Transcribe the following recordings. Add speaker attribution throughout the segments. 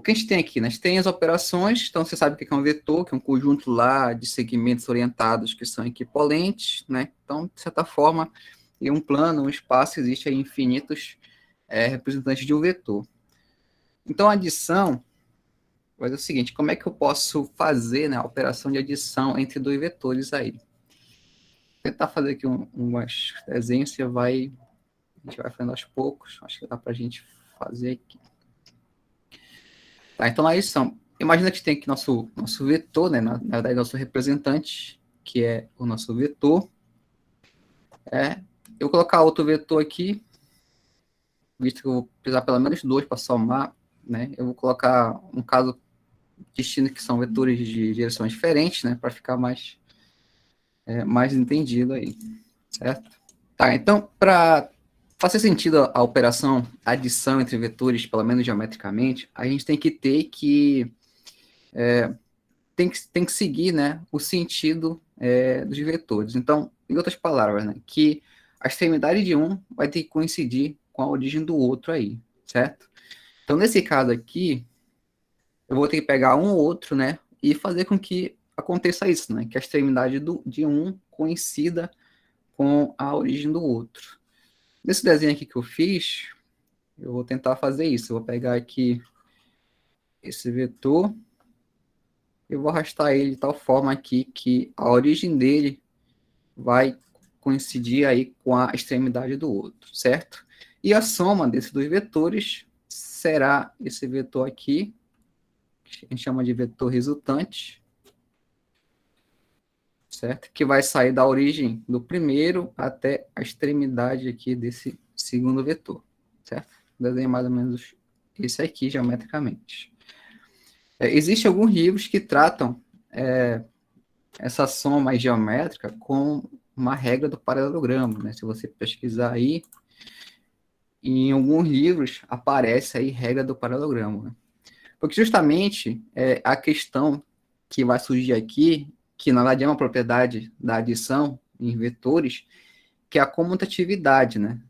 Speaker 1: que a gente tem aqui? Né? A gente tem as operações, então você sabe o que é um vetor, que é um conjunto lá de segmentos orientados que são equipolentes, né? Então, de certa forma, em um plano, um espaço, existe aí infinitos representantes de um vetor. Então, a adição vai ser o seguinte, como é que eu posso fazer, né, a operação de adição entre dois vetores aí? Vou tentar fazer aqui umas desenhos, a gente vai fazendo aos poucos, acho que dá para a gente fazer aqui. Tá, então, na adição, imagina que tem aqui nosso vetor, né, na verdade, nosso representante, que é o nosso vetor. Eu vou colocar outro vetor aqui, visto que eu vou precisar pelo menos 2 para somar, né, eu vou colocar um caso distinto que são vetores de direções diferentes, né, para ficar mais entendido aí, certo? Tá, então, para fazer sentido a operação adição entre vetores, pelo menos geometricamente, a gente tem que ter que tem que seguir, né, o sentido dos vetores. Então, em outras palavras, né, que a extremidade de um vai ter que coincidir com a origem do outro aí, certo? Então, nesse caso aqui, eu vou ter que pegar um ou outro, né, e fazer com que aconteça isso, né, que a extremidade de um coincida com a origem do outro. Nesse desenho aqui que eu fiz, eu vou tentar fazer isso. Eu vou pegar aqui esse vetor, eu vou arrastar ele de tal forma aqui que a origem dele vai coincidir aí com a extremidade do outro, certo? E a soma desses dois vetores será esse vetor aqui, que a gente chama de vetor resultante, certo? Que vai sair da origem do primeiro até a extremidade aqui desse segundo vetor, certo? Desenho mais ou menos esse aqui, geometricamente. Existem alguns livros que tratam essa soma mais geométrica com uma regra do paralelogramo, né? Se você pesquisar aí, em alguns livros aparece aí regra do paralelogramo, né? Porque justamente a questão que vai surgir aqui, que na verdade é uma propriedade da adição em vetores, que é a comutatividade, né?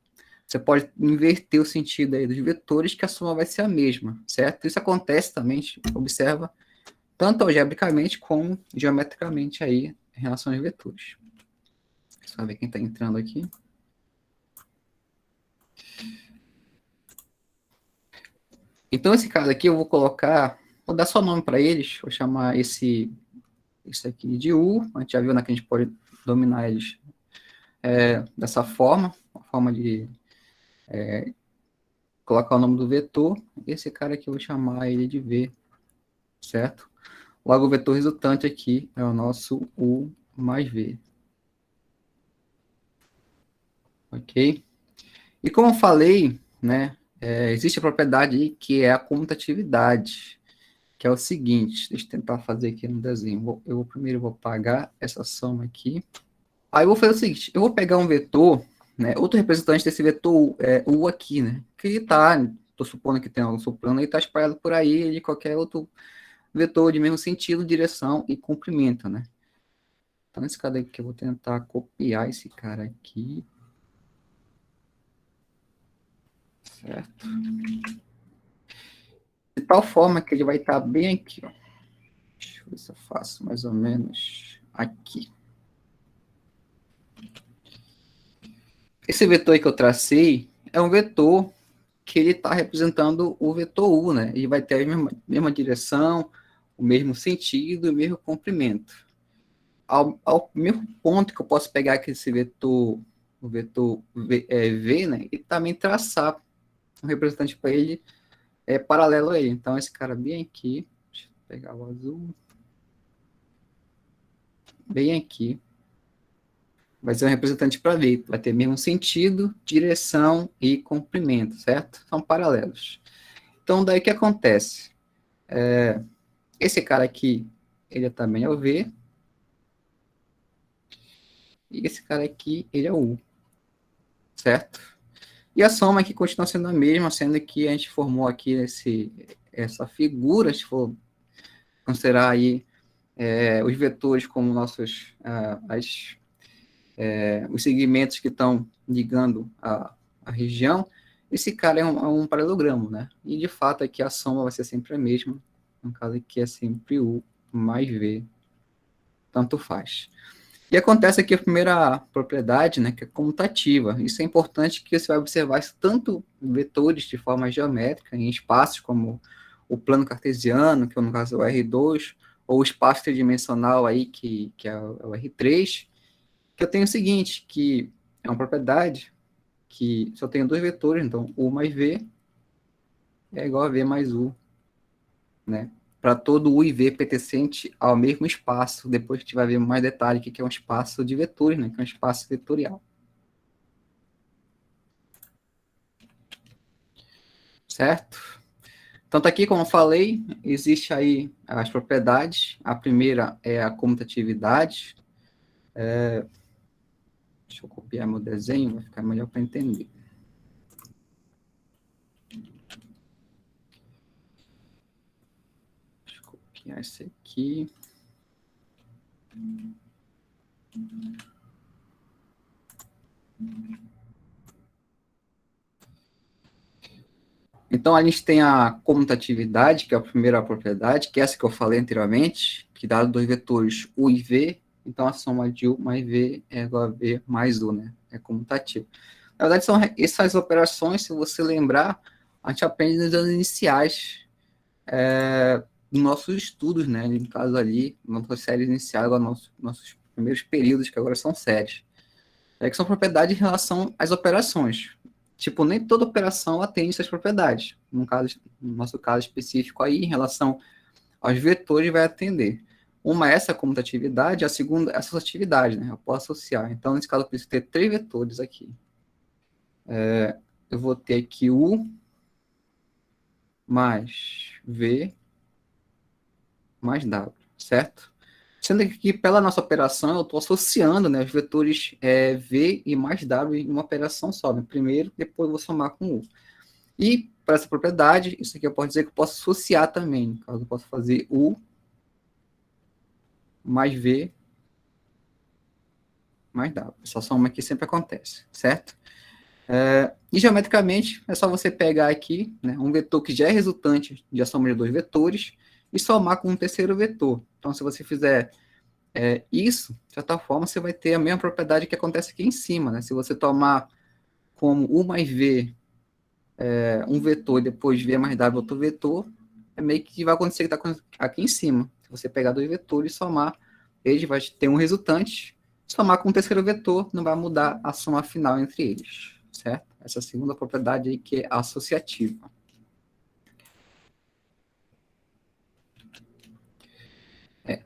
Speaker 1: Você pode inverter o sentido aí dos vetores, que a soma vai ser a mesma, certo? Isso acontece também, a gente observa, tanto algebricamente como geometricamente aí, em relação aos vetores. Só ver quem está entrando aqui. Então, esse caso aqui eu vou colocar, vou dar só nome para eles, vou chamar esse aqui de U, a gente já viu, né, que a gente pode dominar eles dessa forma, uma forma de colocar o nome do vetor. Esse cara aqui eu vou chamar ele de V, certo? Logo, o vetor resultante aqui é o nosso U mais V. Ok? E como eu falei, né, existe a propriedade aí que é a comutatividade, que é o seguinte, deixa eu tentar fazer aqui no desenho. Primeiro eu vou apagar essa soma aqui. Aí eu vou fazer o seguinte, eu vou pegar um vetor, né, outro representante desse vetor U aqui, né, que está, estou supondo que tem algo soprando, ele está espalhado por aí, de qualquer outro vetor de mesmo sentido, direção e comprimento, né. Então, esse cara aqui, eu vou tentar copiar esse cara aqui, certo? De tal forma que ele vai estar bem aqui, ó. Deixa eu ver se eu faço mais ou menos aqui. Esse vetor aí que eu tracei é um vetor que ele está representando o vetor U, né? Ele vai ter a mesma direção, o mesmo sentido, o mesmo comprimento. Ao mesmo ponto que eu posso pegar aqui esse vetor, o vetor V, né? E também traçar um representante para ele paralelo a ele. Então, esse cara bem aqui, deixa eu pegar o azul, bem aqui, vai ser um representante para V, vai ter mesmo sentido, direção e comprimento, certo? São paralelos. Então, daí o que acontece? Esse cara aqui, ele também é o V, e esse cara aqui, ele é o U, certo? E a soma aqui continua sendo a mesma, sendo que a gente formou aqui essa figura, se for considerar aí os vetores como nossos, os segmentos que estão ligando a região, esse cara é um paralelogramo, né? E, de fato, aqui a soma vai ser sempre a mesma. No caso aqui é sempre U mais V, tanto faz. E acontece aqui a primeira propriedade, né, que é comutativa. Isso é importante que você vai observar isso tanto em vetores de forma geométrica, em espaços como o plano cartesiano, que é no caso é o R2, ou o espaço tridimensional aí, que é o R3, que eu tenho o seguinte, que é uma propriedade que só tenho dois vetores, então U mais V é igual a V mais U, né? Para todo U e V pertencente ao mesmo espaço. Depois a gente vai ver mais detalhe que é um espaço de vetores, né? Que é um espaço vetorial. Certo? Então, tá aqui, como eu falei, existe aí as propriedades. A primeira é a comutatividade. Deixa eu copiar meu desenho, vai ficar melhor para entender. Deixa eu copiar esse aqui. Então, a gente tem a comutatividade, que é a primeira propriedade, que é essa que eu falei anteriormente, que dá dois vetores U e V, então a soma de U mais V é igual a V mais U, né? É comutativo. Na verdade, são essas operações, se você lembrar, a gente aprende nos anos iniciais dos nossos estudos, né? No caso ali, nossas séries iniciais, nossos primeiros períodos, que agora são séries. Que são propriedades em relação às operações. Tipo, nem toda operação atende essas propriedades. No nosso caso específico aí, em relação aos vetores, vai atender. Uma é essa comutatividade, a segunda é a associatividade, né? Eu posso associar. Então, nesse caso, eu preciso ter três vetores aqui. Eu vou ter aqui U mais V mais W, certo? Sendo que pela nossa operação eu estou associando, né, os vetores V e mais W em uma operação só. Né? Primeiro, depois eu vou somar com U. E para essa propriedade, isso aqui eu posso dizer que eu posso associar também. No caso, eu posso fazer U mais V mais W. Essa soma aqui sempre acontece, certo? E geometricamente, é só você pegar aqui, né, um vetor que já é resultante de a soma de dois vetores e somar com um terceiro vetor. Então, se você fizer isso, de certa forma, você vai ter a mesma propriedade que acontece aqui em cima. Né? Se você tomar como U mais V um vetor e depois V mais W outro vetor, é meio que vai acontecer o que está aqui em cima. Se você pegar dois vetores e somar, eles vai ter um resultante. Somar com o terceiro vetor, não vai mudar a soma final entre eles, certo? Essa é a segunda propriedade aí que é associativa.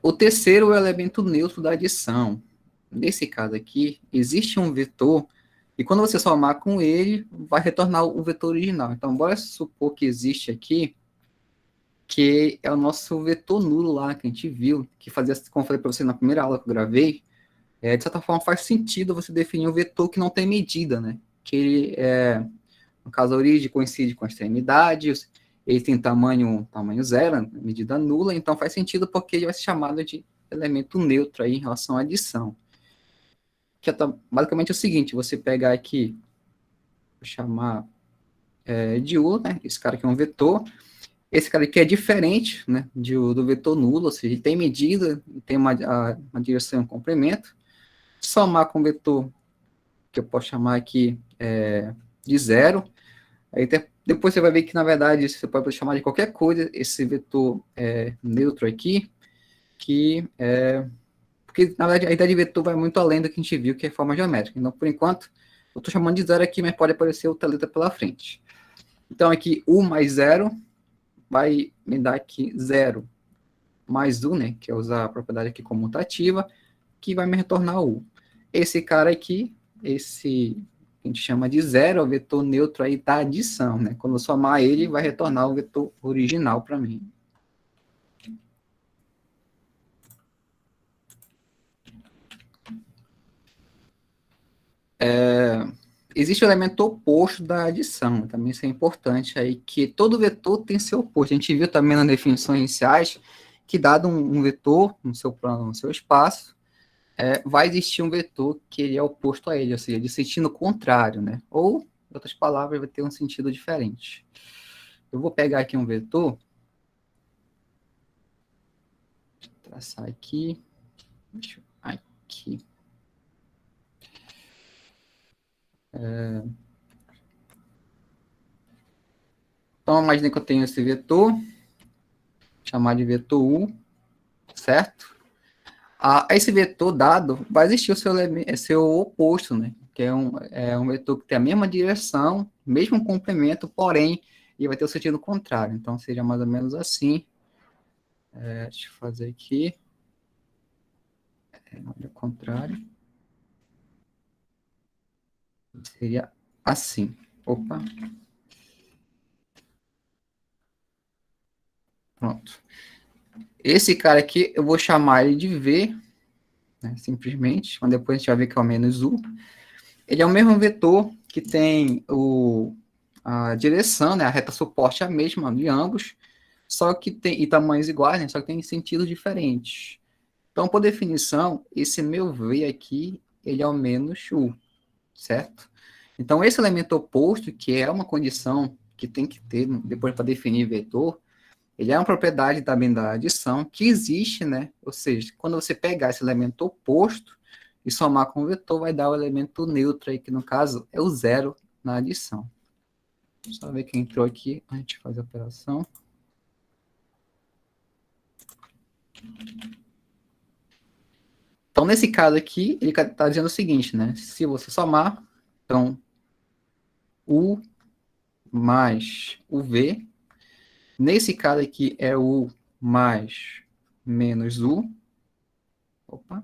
Speaker 1: O terceiro é o elemento neutro da adição. Nesse caso aqui, existe um vetor e quando você somar com ele, vai retornar o vetor original. Então, bora supor que existe aqui, que é o nosso vetor nulo lá, que a gente viu, que fazia, como eu falei para você na primeira aula que eu gravei, de certa forma faz sentido você definir um vetor que não tem medida, né? Que ele, no caso, a origem coincide com a extremidade, ele tem tamanho zero, medida nula, então faz sentido porque ele vai ser chamado de elemento neutro aí em relação à adição. Que é basicamente o seguinte, você pegar aqui, vou chamar de U, né? Esse cara aqui é um vetor, esse cara aqui é diferente, né, do vetor nulo, ou seja, ele tem medida, tem uma direção e um comprimento, somar com o vetor, que eu posso chamar aqui de zero, aí depois você vai ver que, na verdade, você pode chamar de qualquer coisa, esse vetor neutro aqui, porque, na verdade, a ideia de vetor vai muito além do que a gente viu, que é forma geométrica. Então, por enquanto, eu estou chamando de zero aqui, mas pode aparecer outra letra pela frente. Então, aqui, U mais zero vai me dar aqui zero mais U, né, que é usar a propriedade aqui comutativa, que vai me retornar U. Esse cara aqui, esse que a gente chama de zero, é o vetor neutro aí da adição, né? Quando eu somar ele, vai retornar o vetor original para mim. Existe o elemento oposto da adição, também isso é importante aí, que todo vetor tem seu oposto. A gente viu também nas definições iniciais que dado um vetor no seu plano, no seu espaço, vai existir um vetor que ele é oposto a ele, ou seja, de sentido contrário, né? Ou Em outras palavras, vai ter um sentido diferente. Eu vou pegar aqui um vetor, traçar aqui, aqui. Então, imagine que eu tenho esse vetor, chamar de vetor U, certo? Esse vetor dado, vai existir o seu oposto, né? Que é um vetor que tem a mesma direção, mesmo complemento, porém, ele vai ter o sentido contrário. Então, seria mais ou menos assim. Deixa eu fazer aqui. Olha o contrário. Seria assim. Opa. Pronto. Esse cara aqui, eu vou chamar ele de V, né, simplesmente, mas depois a gente vai ver que é o menos U. Ele é o mesmo vetor que tem a direção, né, a reta suporte é a mesma de ambos, só que tem, e tamanhos iguais, né, só que tem sentidos diferentes. Então, por definição, esse meu V aqui, ele é o menos U, certo? Então, esse elemento oposto, que é uma condição que tem que ter depois para definir vetor, ele é uma propriedade também da adição que existe, né? Ou seja, quando você pegar esse elemento oposto e somar com o vetor, vai dar o elemento neutro aí, que no caso é o zero na adição. Só ver quem entrou aqui, a gente faz a operação. Então, nesse caso aqui, ele está dizendo o seguinte, né? Se você somar, então, U mais o V. Nesse caso aqui é U mais menos U. Opa,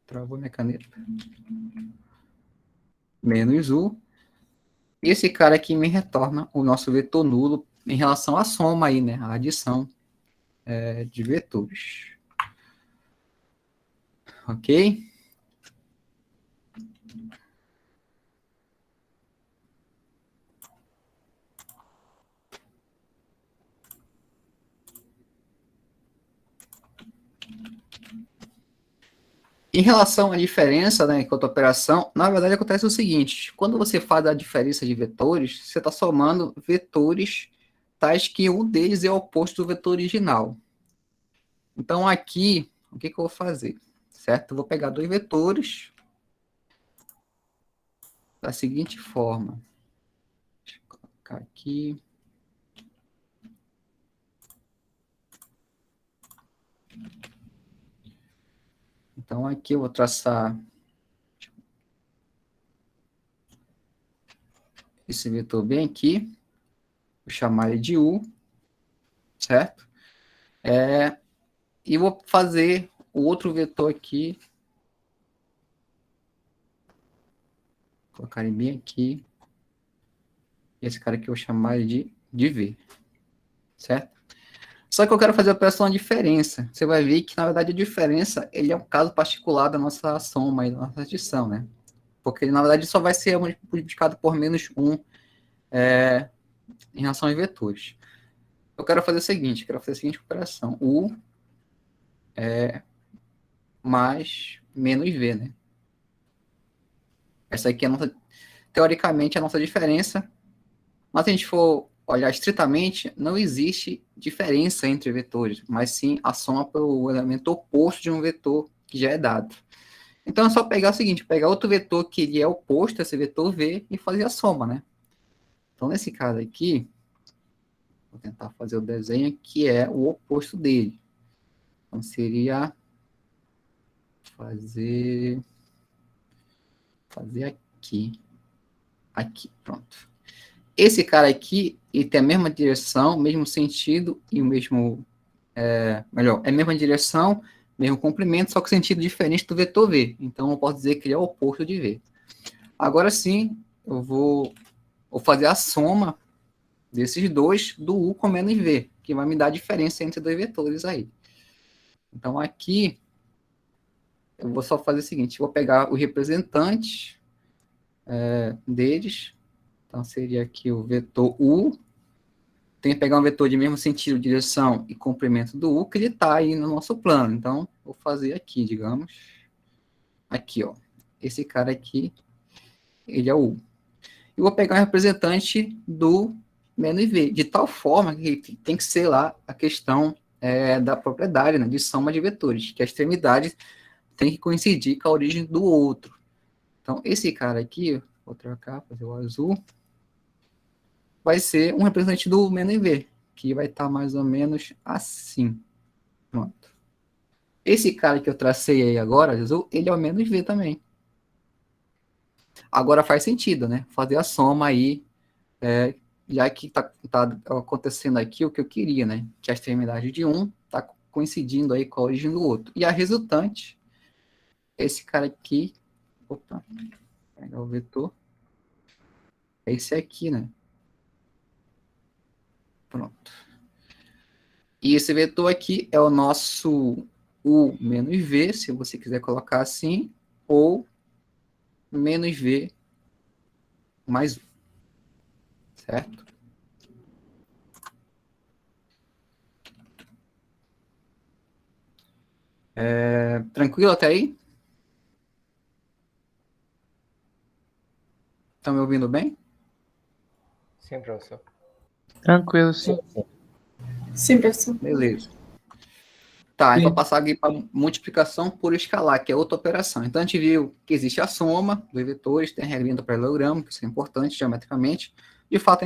Speaker 1: travou minha caneta. Menos U. Esse cara aqui me retorna o nosso vetor nulo em relação à soma aí, né? A adição de vetores. Ok? Em relação à diferença, né, enquanto operação, na verdade acontece o seguinte: quando você faz a diferença de vetores, você está somando vetores tais que um deles é o oposto do vetor original. Então aqui, o que eu vou fazer? Certo? Eu vou pegar dois vetores da seguinte forma. Deixa eu colocar aqui. Então aqui eu vou traçar esse vetor bem aqui, vou chamar ele de U, certo? E vou fazer o outro vetor aqui, colocar ele bem aqui, esse cara aqui eu vou chamar ele de V, certo? Só que eu quero fazer a operação de diferença. Você vai ver que, na verdade, a diferença ele é um caso particular da nossa soma e da nossa adição, né? Porque, na verdade, só vai ser multiplicado por menos 1 em relação aos vetores. Eu quero fazer o seguinte, quero fazer a seguinte operação. U mais menos V, né? Essa aqui é a nossa, teoricamente, a nossa diferença, mas se a gente for olhar estritamente, não existe diferença entre vetores, mas sim a soma pelo elemento oposto de um vetor que já é dado. Então é só pegar o seguinte, pegar outro vetor que ele é oposto a esse vetor V e fazer a soma, né? Então nesse caso aqui, vou tentar fazer o desenho que é o oposto dele. Então seria fazer aqui. Aqui, pronto. Esse cara aqui, ele tem a mesma direção, mesmo sentido e o mesmo... melhor, é a mesma direção, mesmo comprimento, só que sentido diferente do vetor V. Então, eu posso dizer que ele é o oposto de V. Agora sim, eu vou fazer a soma desses dois do U com menos V, que vai me dar a diferença entre dois vetores aí. Então, aqui, eu vou só fazer o seguinte, vou pegar os representantes deles. Então, seria aqui o vetor U. Tem que pegar um vetor de mesmo sentido, direção e comprimento do U, que ele está aí no nosso plano. Então, vou fazer aqui, digamos. Aqui, ó. Esse cara aqui, ele é o U. e vou pegar um representante do menos v, de tal forma que tem que ser lá a questão da propriedade, né, de soma de vetores, que a extremidade tem que coincidir com a origem do outro. Então, esse cara aqui, vou trocar, fazer o azul, vai ser um representante do menos v, que vai estar mais ou menos assim. Pronto. Esse cara que eu tracei aí agora, azul, ele é o menos v também. Agora faz sentido, né? Fazer a soma aí, já que tá acontecendo aqui o que eu queria, né? Que a extremidade de um está coincidindo aí com a origem do outro. E a resultante, esse cara aqui, opa, pegar o vetor, é esse aqui, né? Pronto. E esse vetor aqui é o nosso U menos V, se você quiser colocar assim, ou menos V mais 1, certo? Tranquilo até aí? Estão me ouvindo bem?
Speaker 2: Sim, professor.
Speaker 3: Tranquilo, sim.
Speaker 4: Sim, professor.
Speaker 1: Beleza. Tá,
Speaker 3: Sim.
Speaker 1: então passar aqui para multiplicação por escalar, que é outra operação. Então a gente viu que existe a soma dos vetores, tem a regrinha do paralelogramo, que isso é importante geometricamente. De fato,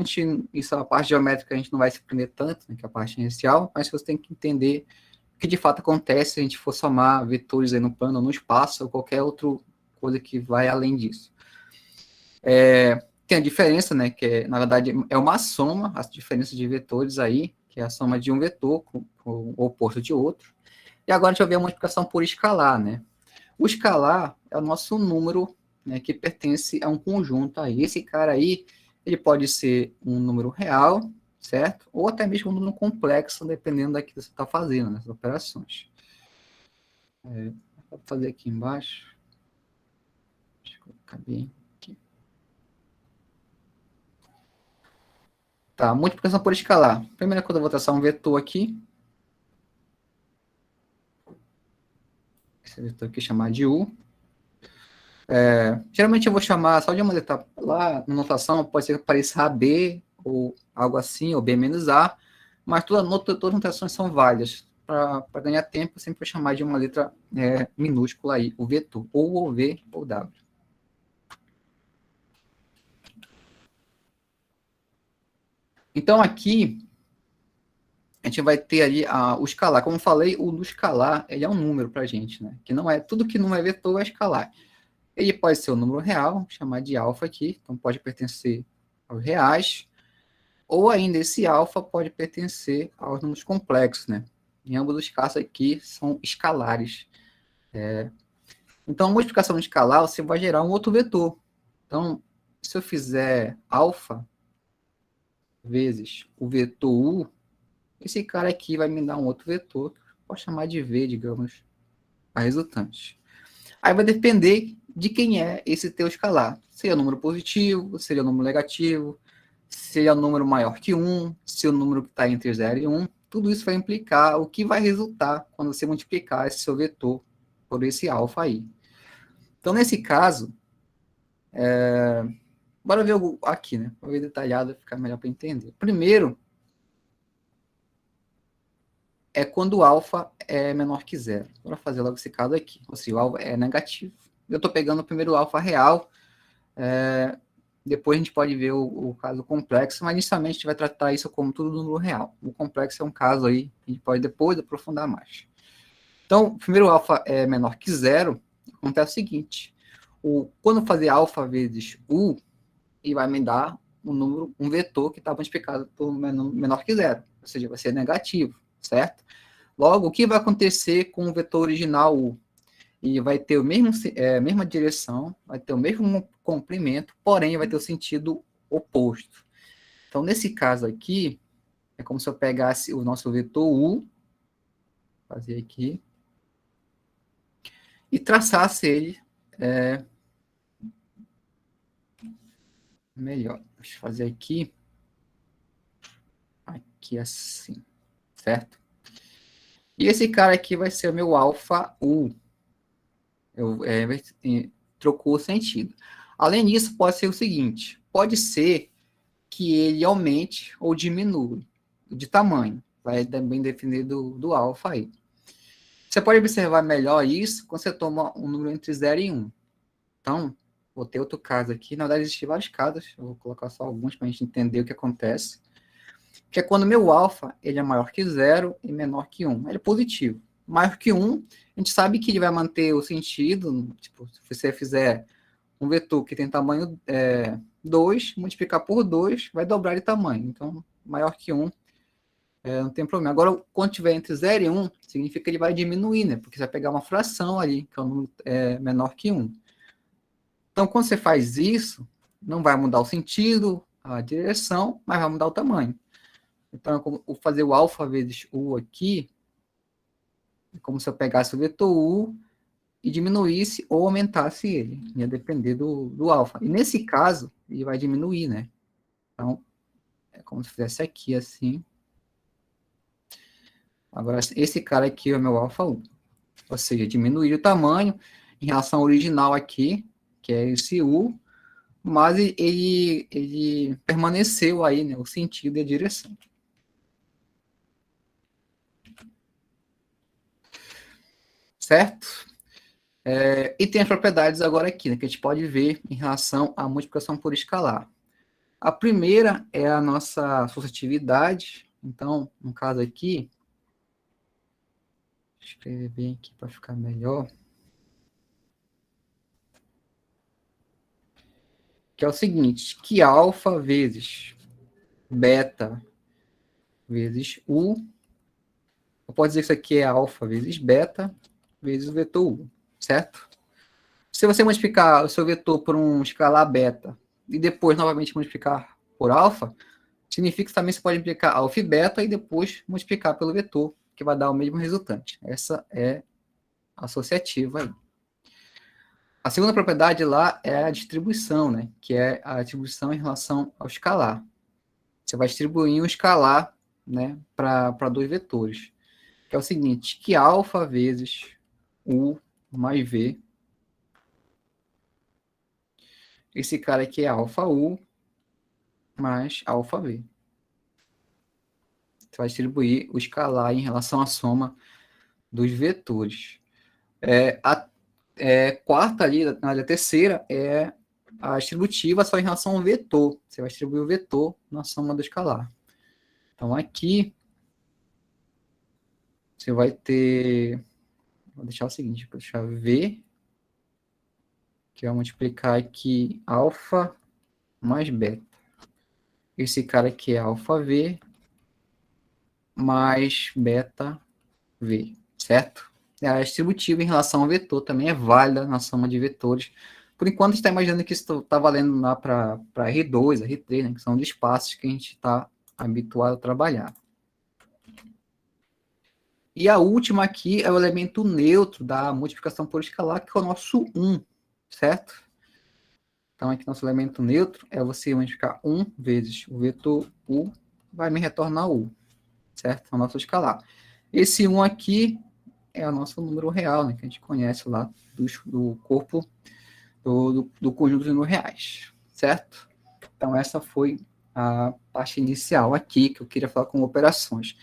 Speaker 1: isso a parte geométrica a gente não vai se aprender tanto, né, que é a parte inicial, mas você tem que entender o que de fato acontece se a gente for somar vetores aí no plano ou no espaço, ou qualquer outra coisa que vai além disso. Tem a diferença, né, que na verdade é uma soma, a diferença de vetores aí, que é a soma de um vetor com o oposto de outro. E agora a gente vai ver a multiplicação por escalar, né? O escalar é o nosso número, né, que pertence a um conjunto aí. Esse cara aí, ele pode ser um número real, certo? Ou até mesmo um número complexo, dependendo daquilo que você está fazendo, nessas operações. Vou fazer aqui embaixo. Deixa eu colocar bem aqui. Tá, multiplicação por escalar. Primeira coisa, eu vou traçar um vetor aqui. Esse vetor aqui chamar de U. Geralmente eu vou chamar só de uma letra lá, na notação, pode ser que apareça AB, ou algo assim, ou B menos A, mas todas as notações são válidas. Para ganhar tempo, eu sempre vou chamar de uma letra minúscula aí, o vetor, ou o V ou W. Então aqui, a gente vai ter ali o escalar. Como eu falei, o do escalar, ele é um número para a gente, né? Que não é, tudo que não é vetor é escalar. Ele pode ser um número real, vamos chamar de alfa aqui, então pode pertencer aos reais, ou ainda esse alfa pode pertencer aos números complexos, né? Em ambos os casos aqui são escalares. Então, a multiplicação escalar, você vai gerar um outro vetor. Então, se eu fizer alfa vezes o vetor u, esse cara aqui vai me dar um outro vetor, que eu posso chamar de v, digamos, a resultante. Aí vai depender de quem é esse teu escalar. Seria número positivo, seria número negativo, se é um número maior que 1, se é o número que está entre 0 e 1, tudo isso vai implicar o que vai resultar quando você multiplicar esse seu vetor por esse alfa aí. Então, nesse caso, bora ver aqui, né? Para ver detalhado, ficar melhor para entender. Primeiro, é quando o alfa é menor que 0. Bora fazer logo esse caso aqui. Ou seja, o alfa é negativo. Eu estou pegando o primeiro alfa real, depois a gente pode ver o caso complexo, mas inicialmente a gente vai tratar isso como tudo número real. O complexo é um caso aí que a gente pode depois aprofundar mais. Então, o primeiro alfa é menor que 0, acontece o seguinte, quando eu fazer alfa vezes u, ele vai me dar um vetor que está multiplicado por menor que 0, ou seja, vai ser negativo, certo? Logo, o que vai acontecer com o vetor original u? E vai ter a mesma direção, vai ter o mesmo comprimento, porém vai ter o sentido oposto. Então, nesse caso aqui, é como se eu pegasse o nosso vetor U, fazer aqui, e traçasse ele melhor. Deixa eu fazer aqui assim, certo? E esse cara aqui vai ser o meu alfa U. Trocou o sentido. Além disso, pode ser o seguinte, pode ser que ele aumente ou diminua de tamanho. Vai também depender do alfa aí. Você pode observar melhor isso quando você toma um número entre 0 e 1. Então, vou ter outro caso aqui. Na verdade, existem vários casos. Eu vou colocar só alguns para a gente entender o que acontece. Que é quando meu alfa ele é maior que 0 e menor que 1. Ele é positivo. Maior que 1, a gente sabe que ele vai manter o sentido. Tipo, se você fizer um vetor que tem tamanho 2, multiplicar por 2, vai dobrar de tamanho. Então, maior que 1, não tem problema. Agora, quando tiver entre 0 e 1, significa que ele vai diminuir, né? Porque você vai pegar uma fração ali, que é um número menor que 1. Então, quando você faz isso, não vai mudar o sentido, a direção, mas vai mudar o tamanho. Então, eu fazer o alfa vezes u aqui, é como se eu pegasse o vetor u e diminuísse ou aumentasse ele. Ia depender do alfa. E nesse caso, ele vai diminuir, né? Então, é como se fizesse aqui, assim. Agora, esse cara aqui é o meu alfa 1. Ou seja, diminuir o tamanho em relação ao original aqui, que é esse U, mas ele permaneceu aí, né, o sentido e a direção. Certo? E tem as propriedades agora aqui, né, que a gente pode ver em relação à multiplicação por escalar. A primeira é a nossa associatividade. Então, no caso aqui, vou escrever bem aqui para ficar melhor. Que é o seguinte, que alfa vezes beta vezes u, eu posso dizer que isso aqui é alfa vezes beta vezes o vetor u, certo? Se você multiplicar o seu vetor por um escalar beta e depois novamente multiplicar por alfa, significa que também você pode multiplicar alfa e beta e depois multiplicar pelo vetor, que vai dar o mesmo resultante. Essa é associativa aí. A segunda propriedade lá é a distribuição, né? Que é a distribuição em relação ao escalar. Você vai distribuir um escalar, né, para dois vetores. Que é o seguinte, que alfa vezes u mais v. Esse cara aqui é alfa u mais alfa v. Você vai distribuir o escalar em relação à soma dos vetores. A quarta ali, a terceira, é a distributiva só em relação ao vetor. Você vai distribuir o vetor na soma do escalar. Então, aqui, você vai ter... Vou deixar o seguinte, vou deixar V, que vai multiplicar aqui alfa mais beta. Esse cara aqui é alfa V mais beta V, certo? A distributiva em relação ao vetor também é válida na soma de vetores. Por enquanto, a gente está imaginando que isso está valendo lá para R2, R3, né, que são os espaços que a gente está habituado a trabalhar. E a última aqui é o elemento neutro da multiplicação por escalar, que é o nosso 1, certo? Então, aqui nosso elemento neutro é você multiplicar 1 vezes o vetor u, vai me retornar u, certo? É o nosso escalar. Esse 1 aqui é o nosso número real, né, que a gente conhece lá do corpo do conjunto de números reais, certo? Então, essa foi a parte inicial aqui, que eu queria falar com operações.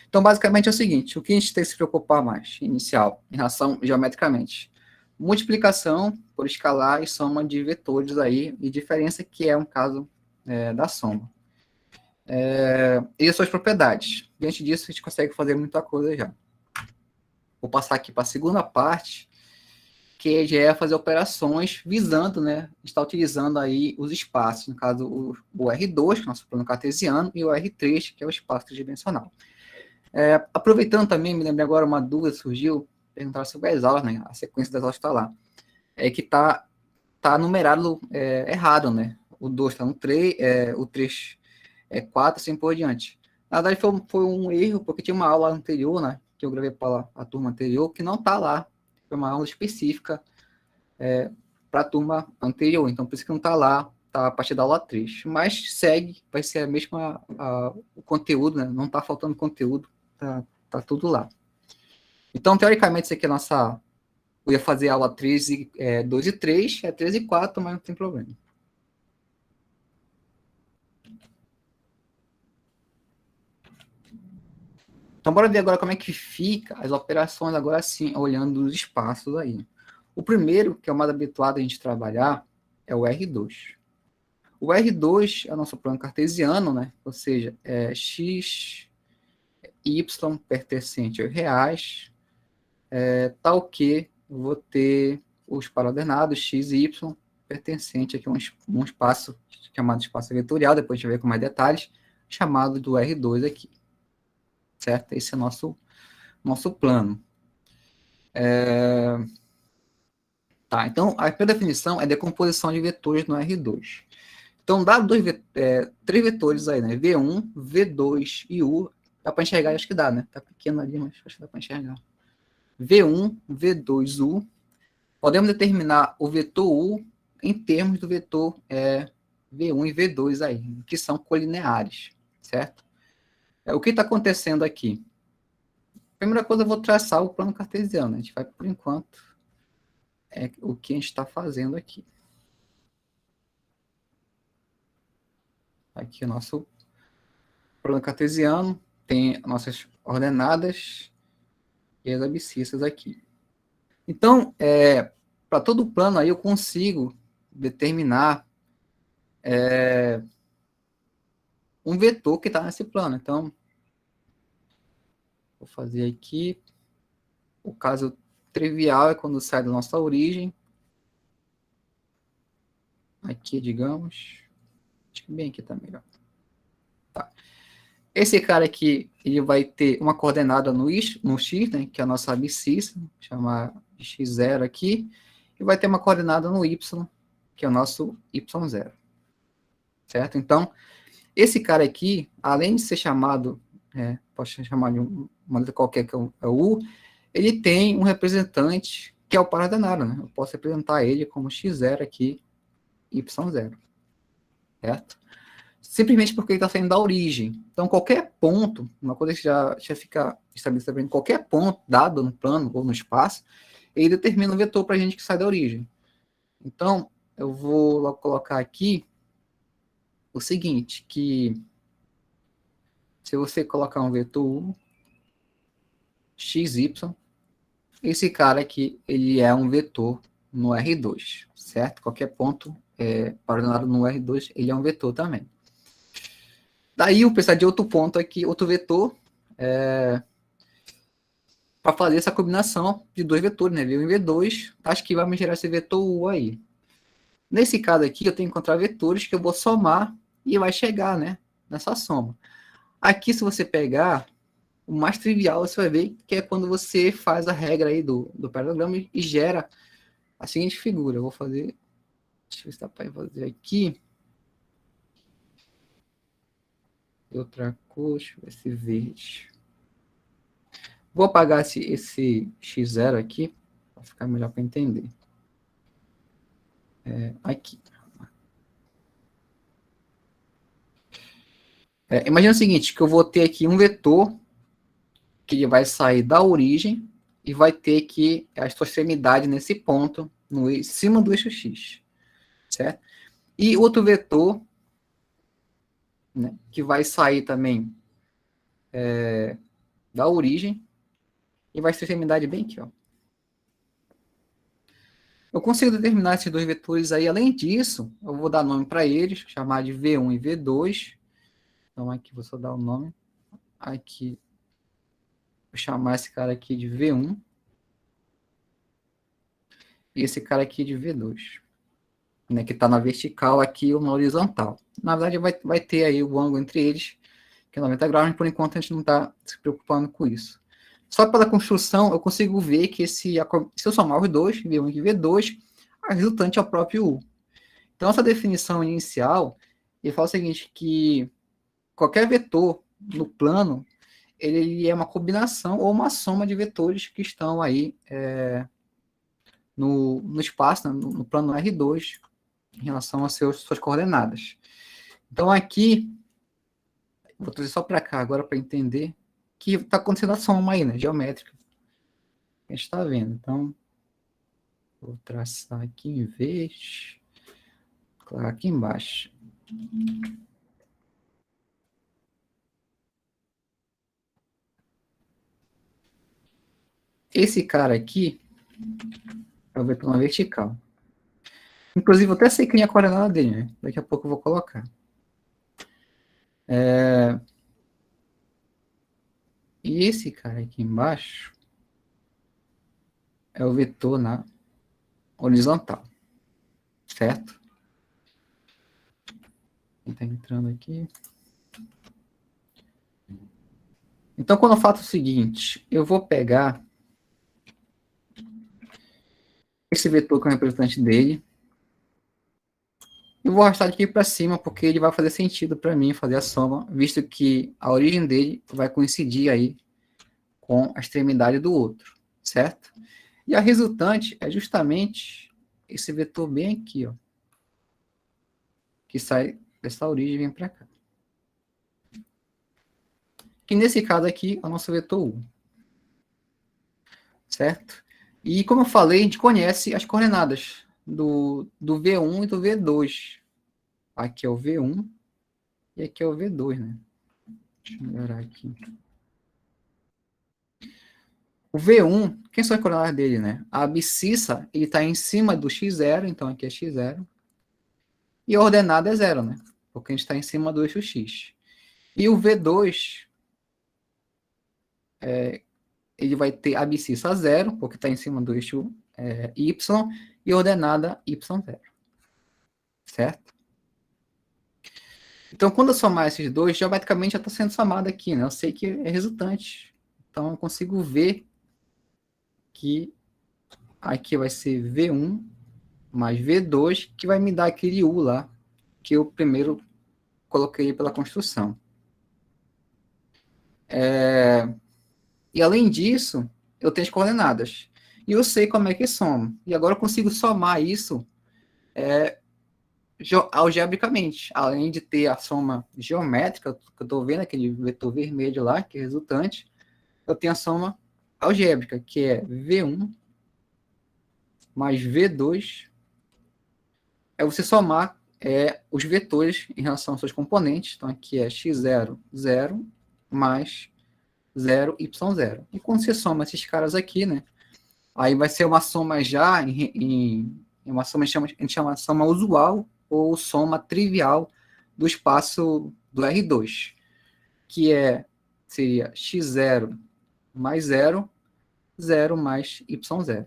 Speaker 1: Então, basicamente é o seguinte, o que a gente tem que se preocupar mais, inicial, em relação geometricamente? Multiplicação por escalar e soma de vetores aí, e diferença que é um caso da soma. E as suas propriedades. Diante disso, a gente consegue fazer muita coisa já. Vou passar aqui para a segunda parte, que já é fazer operações visando, né, está utilizando aí os espaços, no caso o R2, que é o nosso plano cartesiano, e o R3, que é o espaço tridimensional. Aproveitando também, me lembrei agora uma dúvida surgiu, perguntaram sobre as aulas, né, a sequência das aulas está lá, que está numerado errado, né, o 2 está no 3, o 3 é 4, assim por diante. Na verdade foi um erro, porque tinha uma aula anterior, né, que eu gravei para a turma anterior, que não está lá. Foi uma aula específica para a turma anterior, então por isso que não está lá, está a partir da aula 3. Mas segue, vai ser a mesma, o conteúdo, né? Não está faltando conteúdo, tá tudo lá. Então, teoricamente, isso aqui é nossa... Eu ia fazer a aula 2 e 3, é 3 e 4, mas não tem problema. Então, bora ver agora como é que fica as operações agora sim, olhando os espaços aí. O primeiro, que é o mais habituado a gente trabalhar, é o R2. O R2 é o nosso plano cartesiano, né? Ou seja, é x, y pertencente aos reais, tal que eu vou ter os paraordenados x e y pertencente aqui a um espaço chamado espaço vetorial, depois a gente vai ver com mais detalhes, chamado do R2 aqui. Certo? Esse é o nosso plano. Tá, então, a primeira definição é decomposição de vetores no R2. Então, dá três vetores aí, né? V1, V2 e U. Dá para enxergar, acho que dá, né? Tá pequeno ali, mas acho que dá para enxergar. V1, V2, U. Podemos determinar o vetor U em termos do vetor V1 e V2 aí, que são colineares, certo? O que está acontecendo aqui? Primeira coisa, eu vou traçar o plano cartesiano. A gente vai, por enquanto, o que a gente está fazendo aqui. Aqui o nosso plano cartesiano, tem nossas ordenadas e as abscissas aqui. Então, para todo o plano aí eu consigo determinar um vetor que está nesse plano. Então, vou fazer aqui. O caso trivial é quando sai da nossa origem. Aqui, digamos. Acho que bem aqui tá melhor. Tá. Esse cara aqui, ele vai ter uma coordenada no x, né, que é a nossa abscissa, chamar de x0 aqui, e vai ter uma coordenada no y, que é o nosso y0. Certo? Então, esse cara aqui, além de ser chamado, posso chamar de uma letra qualquer, que é o U, ele tem um representante que é o paraordenado, né? Eu posso representar ele como x0 aqui, y0. Certo? Simplesmente porque ele está saindo da origem. Então, qualquer ponto, uma coisa que já fica estabelecida bem, qualquer ponto dado no plano ou no espaço, ele determina o vetor para a gente que sai da origem. Então, eu vou logo colocar aqui o seguinte, que se você colocar um vetor U, xy, esse cara aqui, ele é um vetor no R2, certo? Qualquer ponto paraordenado no R2, ele é um vetor também. Daí eu precisar de outro ponto aqui, outro vetor, para fazer essa combinação de dois vetores, né? V1 e V2, acho que vai me gerar esse vetor U aí. Nesse caso aqui, eu tenho que encontrar vetores que eu vou somar e vai chegar, né, nessa soma. Aqui, se você pegar, o mais trivial você vai ver que é quando você faz a regra aí do paralelogramo e gera a seguinte figura. Eu vou fazer, deixa eu ver se dá para fazer aqui. Outra cor, deixa eu ver esse verde. Vou apagar esse x0 aqui, para ficar melhor para entender. Aqui. Imagina o seguinte, que eu vou ter aqui um vetor que ele vai sair da origem e vai ter aqui a sua extremidade nesse ponto, em cima do eixo x, certo? E outro vetor, né, que vai sair também da origem e vai ter extremidade bem aqui, ó. Eu consigo determinar esses dois vetores aí. Além disso, eu vou dar nome para eles, chamar de V1 e V2. Então, aqui vou só dar o nome. Aqui, vou chamar esse cara aqui de V1. E esse cara aqui de V2. Né, que está na vertical aqui ou na horizontal. Na verdade, vai ter aí o ângulo entre eles, que é 90 graus, mas por enquanto a gente não está se preocupando com isso. Só pela construção, eu consigo ver que se eu somar os dois, V1 e V2, a resultante é o próprio U. Então, essa definição inicial, ele fala o seguinte, que qualquer vetor no plano, ele é uma combinação ou uma soma de vetores que estão aí no espaço, né, no plano R2, em relação às suas coordenadas. Então, aqui, vou trazer só para cá agora para entender que está acontecendo a soma aí, né, geométrica. A gente está vendo. Então, vou traçar aqui em vez, colocar aqui embaixo. esse cara aqui é o vetor na vertical. Inclusive, eu até sei quem é a coordenada dele, né? Daqui a pouco eu vou colocar. E esse cara aqui embaixo é o vetor na horizontal, certo? Quem está entrando aqui. Então, quando eu faço o seguinte, eu vou pegar esse vetor que é o representante dele e vou arrastar de aqui para cima, porque ele vai fazer sentido para mim fazer a soma, visto que a origem dele vai coincidir aí com a extremidade do outro, certo? E a resultante é justamente esse vetor bem aqui, ó, que sai dessa origem e vem para cá. Que nesse caso aqui é o nosso vetor U. Certo? E como eu falei, a gente conhece as coordenadas do V1 e do V2. Aqui é o V1 e aqui é o V2, né? Deixa eu melhorar aqui. O V1, quem são as coordenadas dele, né? A abscissa, ele está em cima do x0, então aqui é x0. E a ordenada é 0, né? Porque a gente está em cima do eixo x. E o V2, ele vai ter a abscissa 0, porque está em cima do eixo y, e ordenada y0. Certo? Então, quando eu somar esses dois, geometricamente já está sendo somado aqui, né? Eu sei que é resultante. Então, eu consigo ver que aqui vai ser V1 mais V2, que vai me dar aquele U lá, que eu primeiro coloquei pela construção. E, além disso, eu tenho as coordenadas. E eu sei como é que soma. E agora eu consigo somar isso algebricamente. Além de ter a soma geométrica, que eu estou vendo, aquele vetor vermelho lá, que é resultante, eu tenho a soma algébrica, que é V1 mais V2. É você somar os vetores em relação aos seus componentes. Então, aqui é x0, 0, mais 0, y0. E quando você soma esses caras aqui, né? Aí vai ser uma soma já em uma soma, a gente chama de soma usual ou soma trivial do espaço do R2, que seria x0 mais 0, 0 mais y0.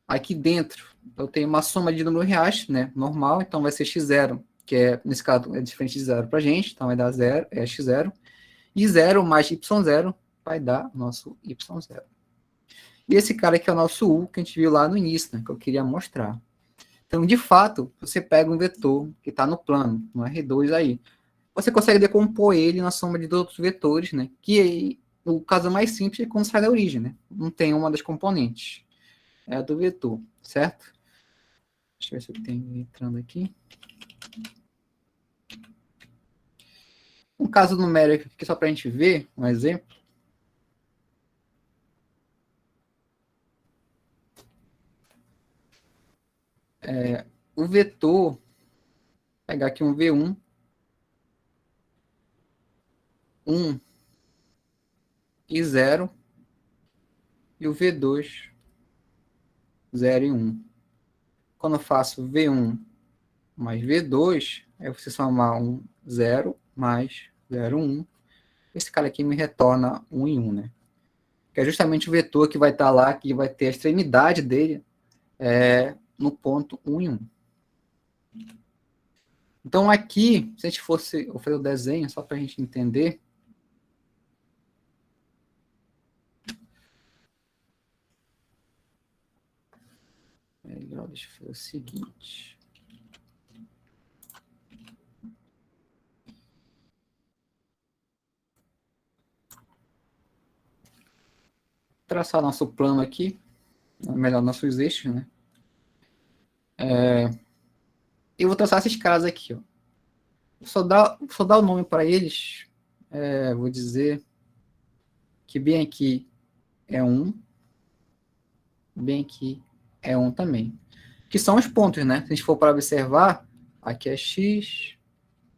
Speaker 1: Aqui dentro, eu tenho uma soma de números reais, né, normal, então vai ser x0, que nesse caso, é diferente de 0 para a gente, então vai dar 0, x0, e 0 mais y0 vai dar nosso y0. E esse cara aqui é o nosso U, que a gente viu lá no início, né, que eu queria mostrar. Então, de fato, você pega um vetor que está no plano, no R2 aí, você consegue decompor ele na soma de outros vetores, né, que o caso mais simples é quando sai da origem, né, não tem uma das componentes. É a do vetor, certo? Deixa eu ver se eu tenho entrando aqui. Um caso numérico aqui, só para a gente ver, um exemplo. O vetor, vou pegar aqui um V1, 1 e 0, e o V2, 0 e 1. Quando eu faço V1 mais V2, aí você somar 1, 0, mais 0, 1. Esse cara aqui me retorna 1 e 1, né? Que é justamente o vetor que vai estar lá, que vai ter a extremidade dele no ponto 1 e 1. Então, aqui, se a gente fosse fazer o desenho, só para a gente entender. Melhor, deixa eu fazer o seguinte. Traçar nosso plano aqui, melhor nossos eixos, né? Eu vou traçar esses caras aqui, ó. Só dar o nome para eles. Vou dizer que bem aqui é 1, bem aqui é 1 também. Que são os pontos, né? Se a gente for para observar, aqui é x,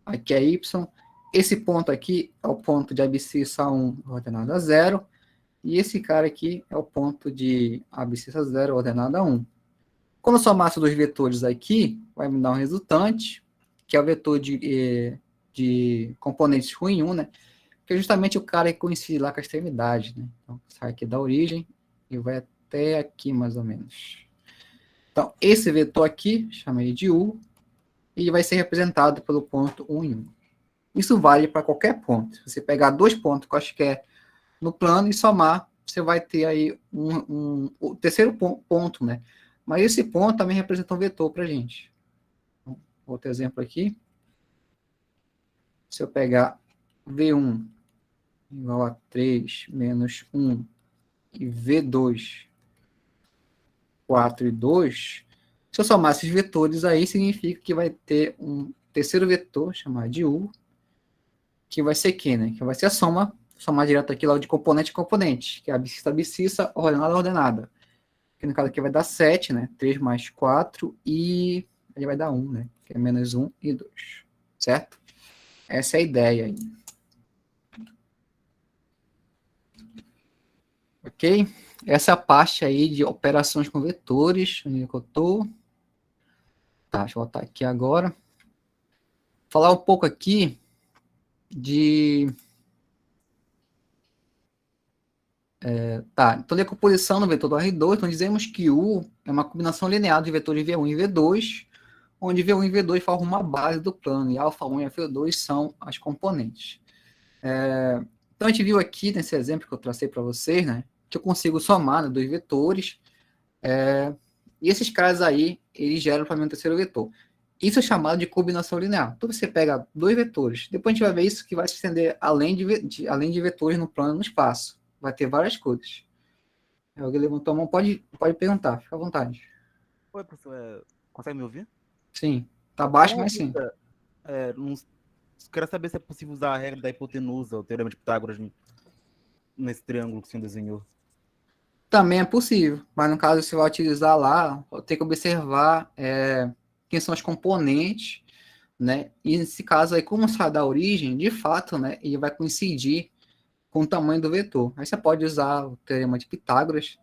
Speaker 1: aqui é y. Esse ponto aqui é o ponto de abscissa 1 ordenado a 0. E esse cara aqui é o ponto de abscissa 0 ordenada 1. Quando eu somar esses dois vetores aqui, vai me dar um resultante, que é o vetor de componentes ruim 1, né? Que é justamente o cara que coincide lá com a extremidade, né? Então, sai aqui da origem e vai até aqui, mais ou menos. Então, esse vetor aqui, chamei de U, e vai ser representado pelo ponto 1 em 1. Isso vale para qualquer ponto. Se você pegar dois pontos quaisquer no plano e somar, você vai ter aí o terceiro ponto, né? Mas esse ponto também representa um vetor para a gente. Então, outro exemplo aqui. Se eu pegar V1 igual a 3 menos 1 e V2, 4 e 2, se eu somar esses vetores aí, significa que vai ter um terceiro vetor, chamado de U, que vai ser Q, né? Que vai ser a somar direto aqui lá de componente a componente, que é a abscissa ordenada. Que no caso aqui vai dar 7, né? 3 mais 4 e ele vai dar 1, né? Que é menos 1 e 2. Certo? Essa é a ideia aí. Ok? Essa é a parte aí de operações com vetores. Onde é que eu tô? Tá, deixa eu voltar aqui agora. Falar um pouco aqui de... Tá, então decomposição no vetor do R2, então dizemos que U é uma combinação linear de vetores V1 e V2, onde V1 e V2 formam uma base do plano, e alfa1 e alfa2 são as componentes. Então a gente viu aqui, nesse exemplo que eu tracei para vocês, né, que eu consigo somar, né, dois vetores, e esses caras aí, eles geram para mim um terceiro vetor. Isso é chamado de combinação linear. Então você pega dois vetores, depois a gente vai ver isso que vai se estender além de vetores no plano e no espaço. Vai ter várias coisas. Alguém levantou a mão, pode perguntar, fica à vontade.
Speaker 5: Oi, professor, consegue me ouvir?
Speaker 1: Sim, tá baixo,
Speaker 5: Uma
Speaker 1: mas sim.
Speaker 5: dúvida, quero saber se é possível usar a regra da hipotenusa, o teorema de Pitágoras, nesse triângulo que o senhor desenhou.
Speaker 1: Também é possível, mas no caso você vai utilizar lá, tem que observar quem são as componentes, né? E nesse caso aí, como sai da origem, de fato, né, ele vai coincidir com o tamanho do vetor. Aí você pode usar o teorema de Pitágoras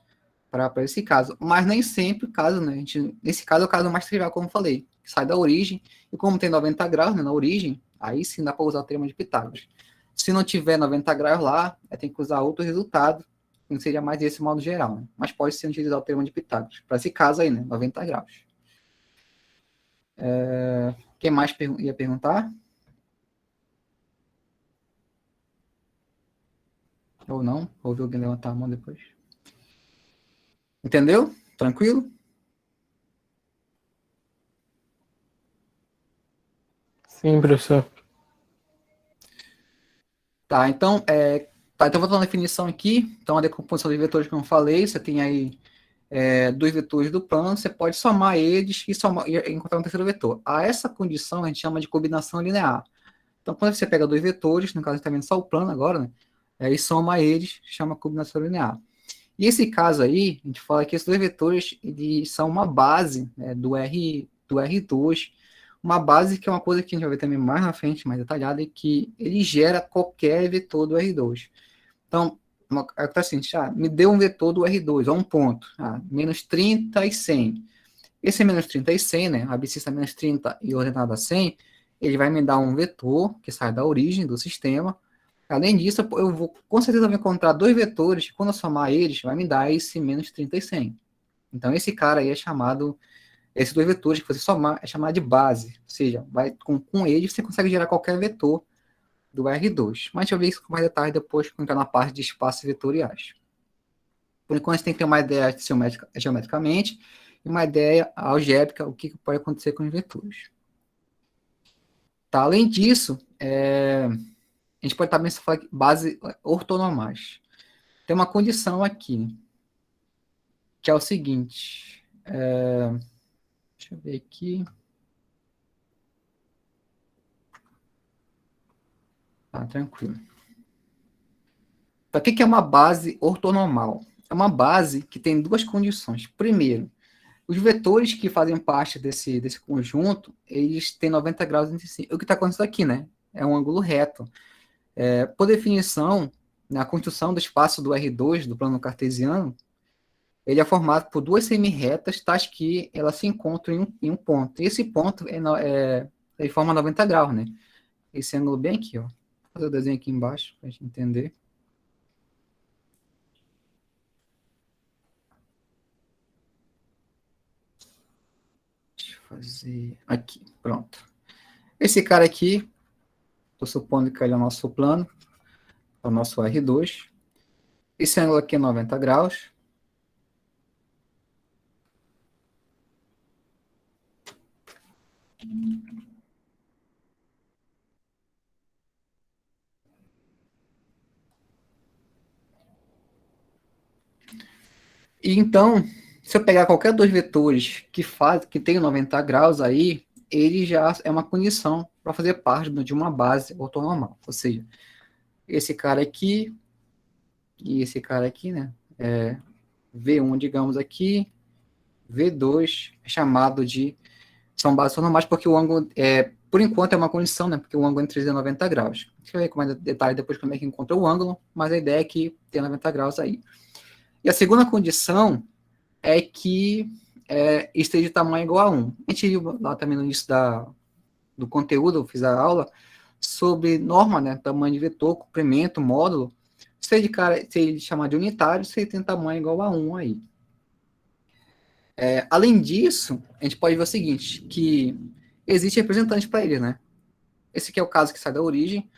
Speaker 1: para esse caso, mas nem sempre o caso, né? Nesse caso é o caso mais trivial, como eu falei, que sai da origem, e como tem 90 graus, né, na origem, aí sim dá para usar o teorema de Pitágoras. Se não tiver 90 graus lá, tem que usar outro resultado, que não seria mais esse modo geral, né? Mas pode ser utilizar o teorema de Pitágoras, para esse caso aí, né, 90 graus. Quem mais ia perguntar? Ou não? Ouvi alguém levantar a mão depois? Entendeu? Tranquilo?
Speaker 3: Sim, professor.
Speaker 1: Tá, então, então voltando à definição aqui, então a decomposição de vetores, como eu falei, você tem aí dois vetores do plano, você pode somar eles e encontrar um terceiro vetor. A essa condição a gente chama de combinação linear. Então, quando você pega dois vetores, no caso a gente está vendo só o plano agora, né? E soma eles, chama combinação linear. E esse caso aí, a gente fala que esses dois vetores eles são uma base, né, do R2, uma base que é uma coisa que a gente vai ver também mais na frente, mais detalhada, e que ele gera qualquer vetor do R2. Então, tá assim, me deu um vetor do R2, ou um ponto, menos 30 e 100. Esse menos 30 e 100, né, a abscissa menos 30 e ordenada a 100, ele vai me dar um vetor que sai da origem do sistema. Além disso, eu vou com certeza encontrar dois vetores que, quando eu somar eles, vai me dar esse menos 30 e 100. Então, esse cara aí é chamado, esses dois vetores que você somar, é chamado de base. Ou seja, com eles você consegue gerar qualquer vetor do R2. Mas deixa eu ver isso com mais detalhes depois, quando entrar na parte de espaços vetoriais. Por enquanto, você tem que ter uma ideia geometricamente e uma ideia algébrica, o que pode acontecer com os vetores. Tá, além disso, a gente pode também falar de base ortonormais. Tem uma condição aqui, que é o seguinte. Deixa eu ver aqui. Tá, tranquilo. Então, o que é uma base ortonormal? É uma base que tem duas condições. Primeiro, os vetores que fazem parte desse conjunto, eles têm 90 graus entre si. O que está acontecendo aqui, né? É um ângulo reto. Por definição, na construção do espaço do R2, do plano cartesiano, ele é formado por duas semi-retas, tais que elas se encontram em um ponto. E esse ponto ele forma 90 graus, né? Esse ângulo bem aqui, ó. Vou fazer o desenho aqui embaixo, para a gente entender. Deixa eu fazer aqui, pronto. Esse cara aqui, estou supondo que ele é o nosso plano, é o nosso R2. Esse ângulo aqui é 90 graus. E então, se eu pegar qualquer dois vetores que tem 90 graus aí, ele já é uma condição para fazer parte de uma base ortonormal. Ou seja, esse cara aqui e esse cara aqui, né? V1, digamos aqui, V2 é chamado de... São bases ortonormais porque o ângulo, por enquanto, é uma condição, né? Porque o ângulo entre eles é 90 graus. Deixa eu ver com mais detalhe depois como é que encontra o ângulo, mas a ideia é que tem 90 graus aí. E a segunda condição é que esteja de tamanho igual a 1. A gente viu lá também no início do conteúdo, eu fiz a aula, sobre norma, né, tamanho de vetor, comprimento, módulo. Se ele chamar de unitário, se ele tem tamanho igual a 1 aí. Além disso, a gente pode ver o seguinte, que existe representante para ele, né? Esse aqui é o caso que sai da origem,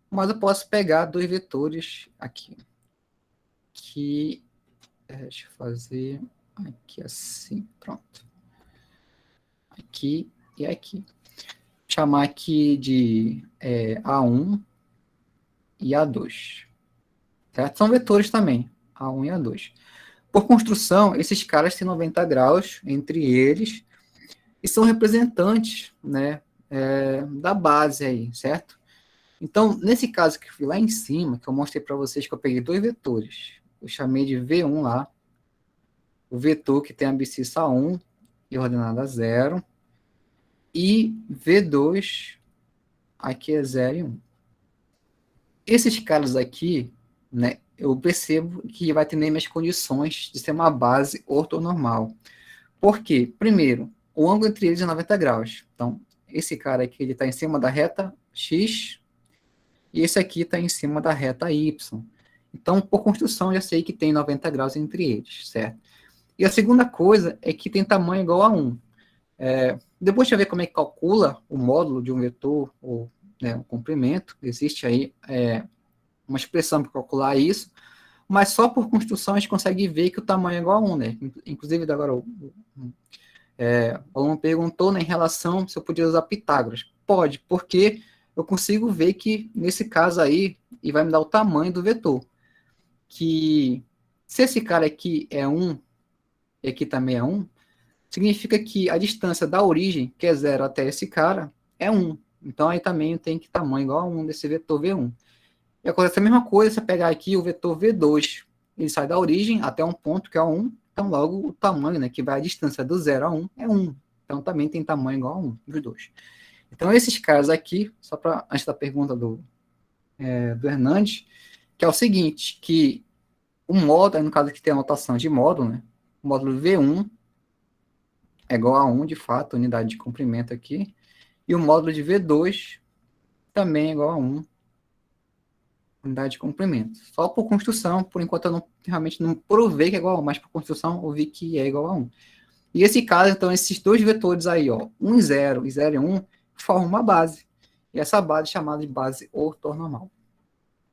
Speaker 1: mas eu posso pegar dois vetores aqui, que... deixa eu fazer aqui assim, pronto. Aqui e aqui. Chamar aqui de A1 e A2. Certo? São vetores também, A1 e A2. Por construção, esses caras têm 90 graus entre eles e são representantes, né, da base aí, certo? Então, nesse caso que eu fui lá em cima, que eu mostrei para vocês que eu peguei dois vetores, eu chamei de V1 lá, o vetor que tem a abscissa 1 e ordenada 0, e V2, aqui é 0 e 1. Esses caras aqui, né, eu percebo que vai ter mesmas condições de ser uma base ortonormal. Por quê? Primeiro, o ângulo entre eles é 90 graus. Então, esse cara aqui está em cima da reta X, e esse aqui está em cima da reta Y. Então, por construção, já sei que tem 90 graus entre eles, certo? E a segunda coisa é que tem tamanho igual a 1. Depois de ver como é que calcula o módulo de um vetor, ou o comprimento, existe aí uma expressão para calcular isso, mas só por construção a gente consegue ver que o tamanho é igual a 1, né? Inclusive, agora o aluno perguntou, né, em relação se eu podia usar Pitágoras. Pode, porque eu consigo ver que, nesse caso aí, e vai me dar o tamanho do vetor. Que se esse cara aqui é 1, e aqui também é 1, significa que a distância da origem, que é 0 até esse cara, é 1. Então, aí também tem que tamanho igual a 1 desse vetor V1. E acontece a mesma coisa se eu pegar aqui o vetor V2. Ele sai da origem até um ponto que é 1, então logo o tamanho, né, que vai a distância do 0 a 1 é 1. Então também tem tamanho igual a 1, dos dois. Então esses caras aqui, só para antes da pergunta do Hernandes, que é o seguinte, que o módulo, no caso aqui tem a notação de módulo, né, o módulo V1 é igual a 1, de fato, unidade de comprimento aqui, e o módulo de V2 também é igual a 1, unidade de comprimento. Só por construção, por enquanto eu realmente não provei que é igual a 1, mas por construção eu vi que é igual a 1. E esse caso, então, esses dois vetores aí, ó, 1 e 0 e 0 e 1, formam uma base. E essa base é chamada de base ortonormal.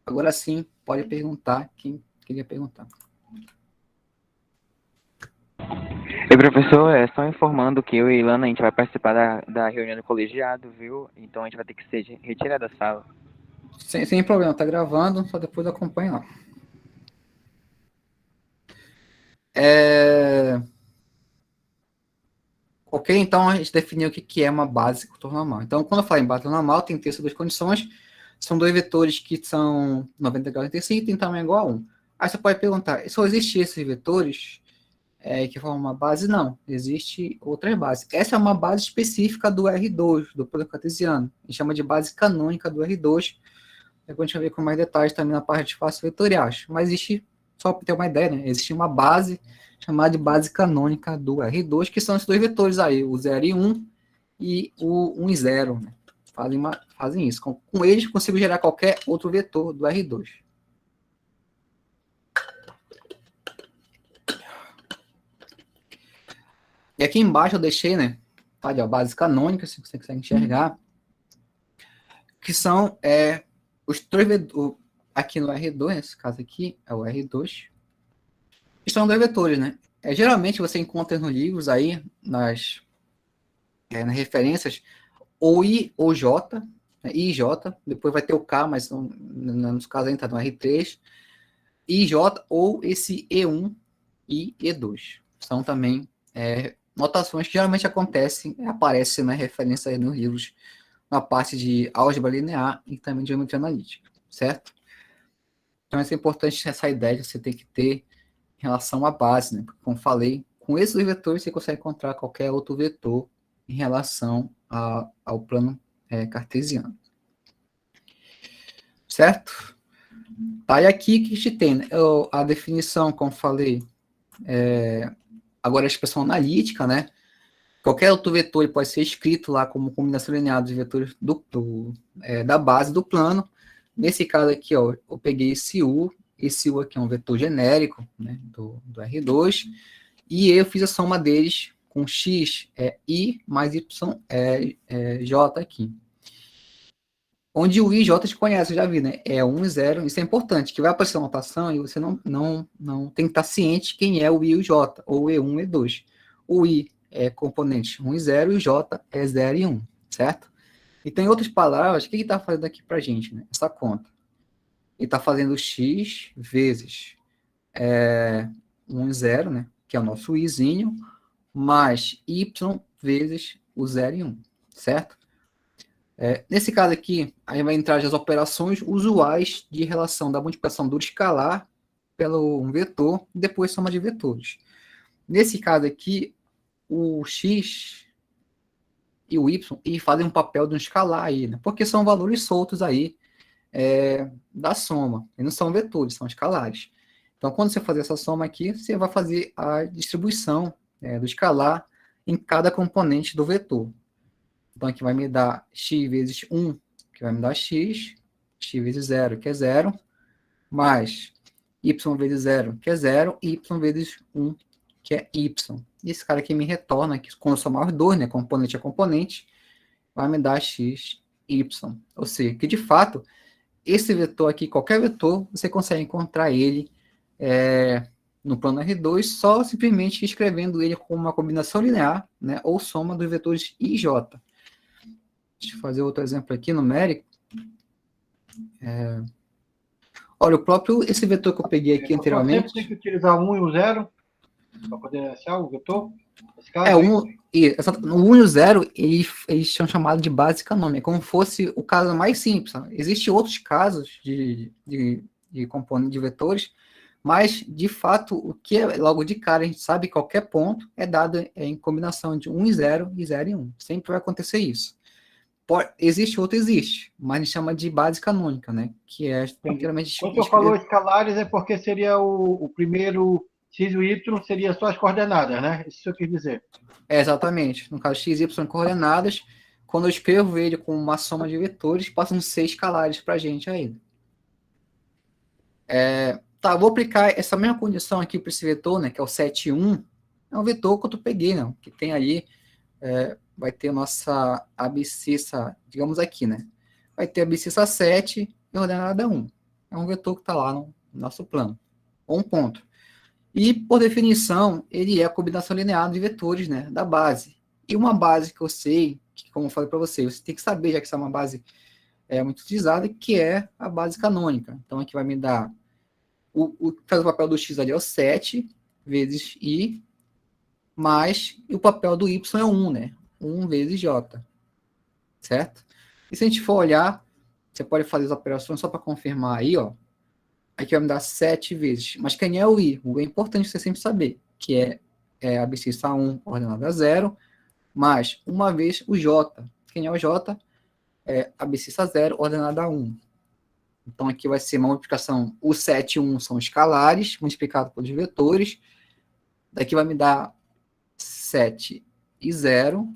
Speaker 1: Agora sim, pode perguntar quem queria perguntar.
Speaker 6: E professor, só informando que eu e Ilana, a gente vai participar da reunião do colegiado, viu? Então a gente vai ter que ser retirado da sala.
Speaker 1: Sem problema, tá gravando, só depois acompanha lá. Ok, então a gente definiu o que é uma base ortonormal. Então, quando eu falo em base ortonormal, tem que ter essas duas condições. São dois vetores que são 90 graus entre si e tem tamanho igual a 1. Aí você pode perguntar, só existem esses vetores que formam uma base? Não, existe outras bases. Essa é uma base específica do R2, do produto cartesiano. A gente chama de base canônica do R2, depois a gente vai ver com mais detalhes também na parte de fácil vetoriais. Mas existe, só para ter uma ideia, né? Existe uma base chamada de base canônica do R2, que são esses dois vetores aí, o 0 e 1 e o 1 e 0, né? Fazem isso. Com eles, consigo gerar qualquer outro vetor do R2. E aqui embaixo eu deixei, né? Tá, a base canônica, se você consegue enxergar, que são os dois vetores, aqui no R2, nesse caso aqui, é o R2, que são dois vetores, né? Geralmente você encontra nos livros aí, nas referências, ou I ou J, né? I e J, depois vai ter o K, mas nos casos aí tá no R3, I e J, ou esse E1 e E2. São também notações que geralmente aparecem na referência aí nos livros, na parte de álgebra linear e também de geometria analítica, certo? Então, é importante essa ideia que você tem que ter em relação à base, né? Porque, como falei, com esses vetores você consegue encontrar qualquer outro vetor em relação ao plano cartesiano. Certo? Tá, e aqui que a gente tem, né? A definição, como falei, agora a expressão analítica, né? Qualquer outro vetor pode ser escrito lá como combinação linear dos vetores da base do plano. Nesse caso aqui, ó, eu peguei esse U aqui é um vetor genérico, né, do R2, e eu fiz a soma deles com x I mais y j aqui. Onde o I e J a gente conhece, já vi, né? É 1 e 0, isso é importante, que vai aparecer uma notação e você não tem que estar ciente quem é o I e o J, ou E1 e E2. O I é componente 1 e 0 e o J é 0 e 1, certo? Então, em outras palavras, o que ele está fazendo aqui para a gente, né? Essa conta. Ele está fazendo x vezes 1 e 0, né? Que é o nosso izinho, mais y vezes o 0 e 1, certo? Nesse caso aqui, aí vai entrar as operações usuais de relação da multiplicação do escalar pelo um vetor e depois soma de vetores. Nesse caso aqui, o x e o y fazem um papel de um escalar aí, né? Porque são valores soltos aí da soma. E não são vetores, são escalares. Então, quando você fazer essa soma aqui, você vai fazer a distribuição do escalar em cada componente do vetor. Então, aqui vai me dar x vezes 1, que vai me dar x vezes 0, que é 0, mais y vezes 0, que é 0, e y vezes 1, que é y. E esse cara aqui me retorna, que quando eu somar os dois, né, componente a componente, vai me dar x, y. Ou seja, que de fato, esse vetor aqui, qualquer vetor, você consegue encontrar ele no plano R2, só simplesmente escrevendo ele como uma combinação linear, né, ou soma dos vetores I e J. Deixa eu fazer outro exemplo aqui, numérico. Olha, esse vetor que eu peguei aqui anteriormente...
Speaker 7: Sempre tem que utilizar o 1 e o 0 para poder achar o vetor? Nesse caso,
Speaker 1: o 1 e o 0, eles são chamados de base canônica, como fosse o caso mais simples. Existem outros casos de componente de vetores, mas, de fato, o que é logo de cara, a gente sabe que qualquer ponto é dado em combinação de 1 e 0 e 0 e 1. Sempre vai acontecer isso. Existe outro, mas a gente chama de base canônica, né? Que é geralmente...
Speaker 7: Quando você falou escalares, é porque seria o primeiro x e o y, seria só as coordenadas, né? Isso que eu quis dizer.
Speaker 1: Exatamente. No caso, x e y coordenadas, quando eu escrevo ele com uma soma de vetores, passam a ser escalares para a gente ainda. Tá, vou aplicar essa mesma condição aqui para esse vetor, né? Que é o 7 e 1. É um vetor que eu peguei, né? Que tem ali... vai ter a nossa abscissa, digamos aqui, né? Vai ter a abscissa 7 e ordenada 1. É um vetor que está lá no nosso plano. Ou um ponto. E, por definição, ele é a combinação linear de vetores, né, da base. E uma base que eu sei, que, como eu falei para você tem que saber, já que essa é uma base muito utilizada, que é a base canônica. Então, aqui vai me dar... O que faz o papel do x ali é o 7 vezes i, mais o papel do y é 1, né? 1 vezes j, certo? E se a gente for olhar, você pode fazer as operações só para confirmar aí, ó. Aqui vai me dar 7 vezes. Mas quem é o i? O i é importante você sempre saber, que é a abscissa 1 ordenada a 0, mais uma vez o j. Quem é o j? É a abscissa 0 ordenada a 1. Então, aqui vai ser uma multiplicação, o 7 e 1 são escalares, multiplicado pelos vetores. Daqui vai me dar 7 e 0,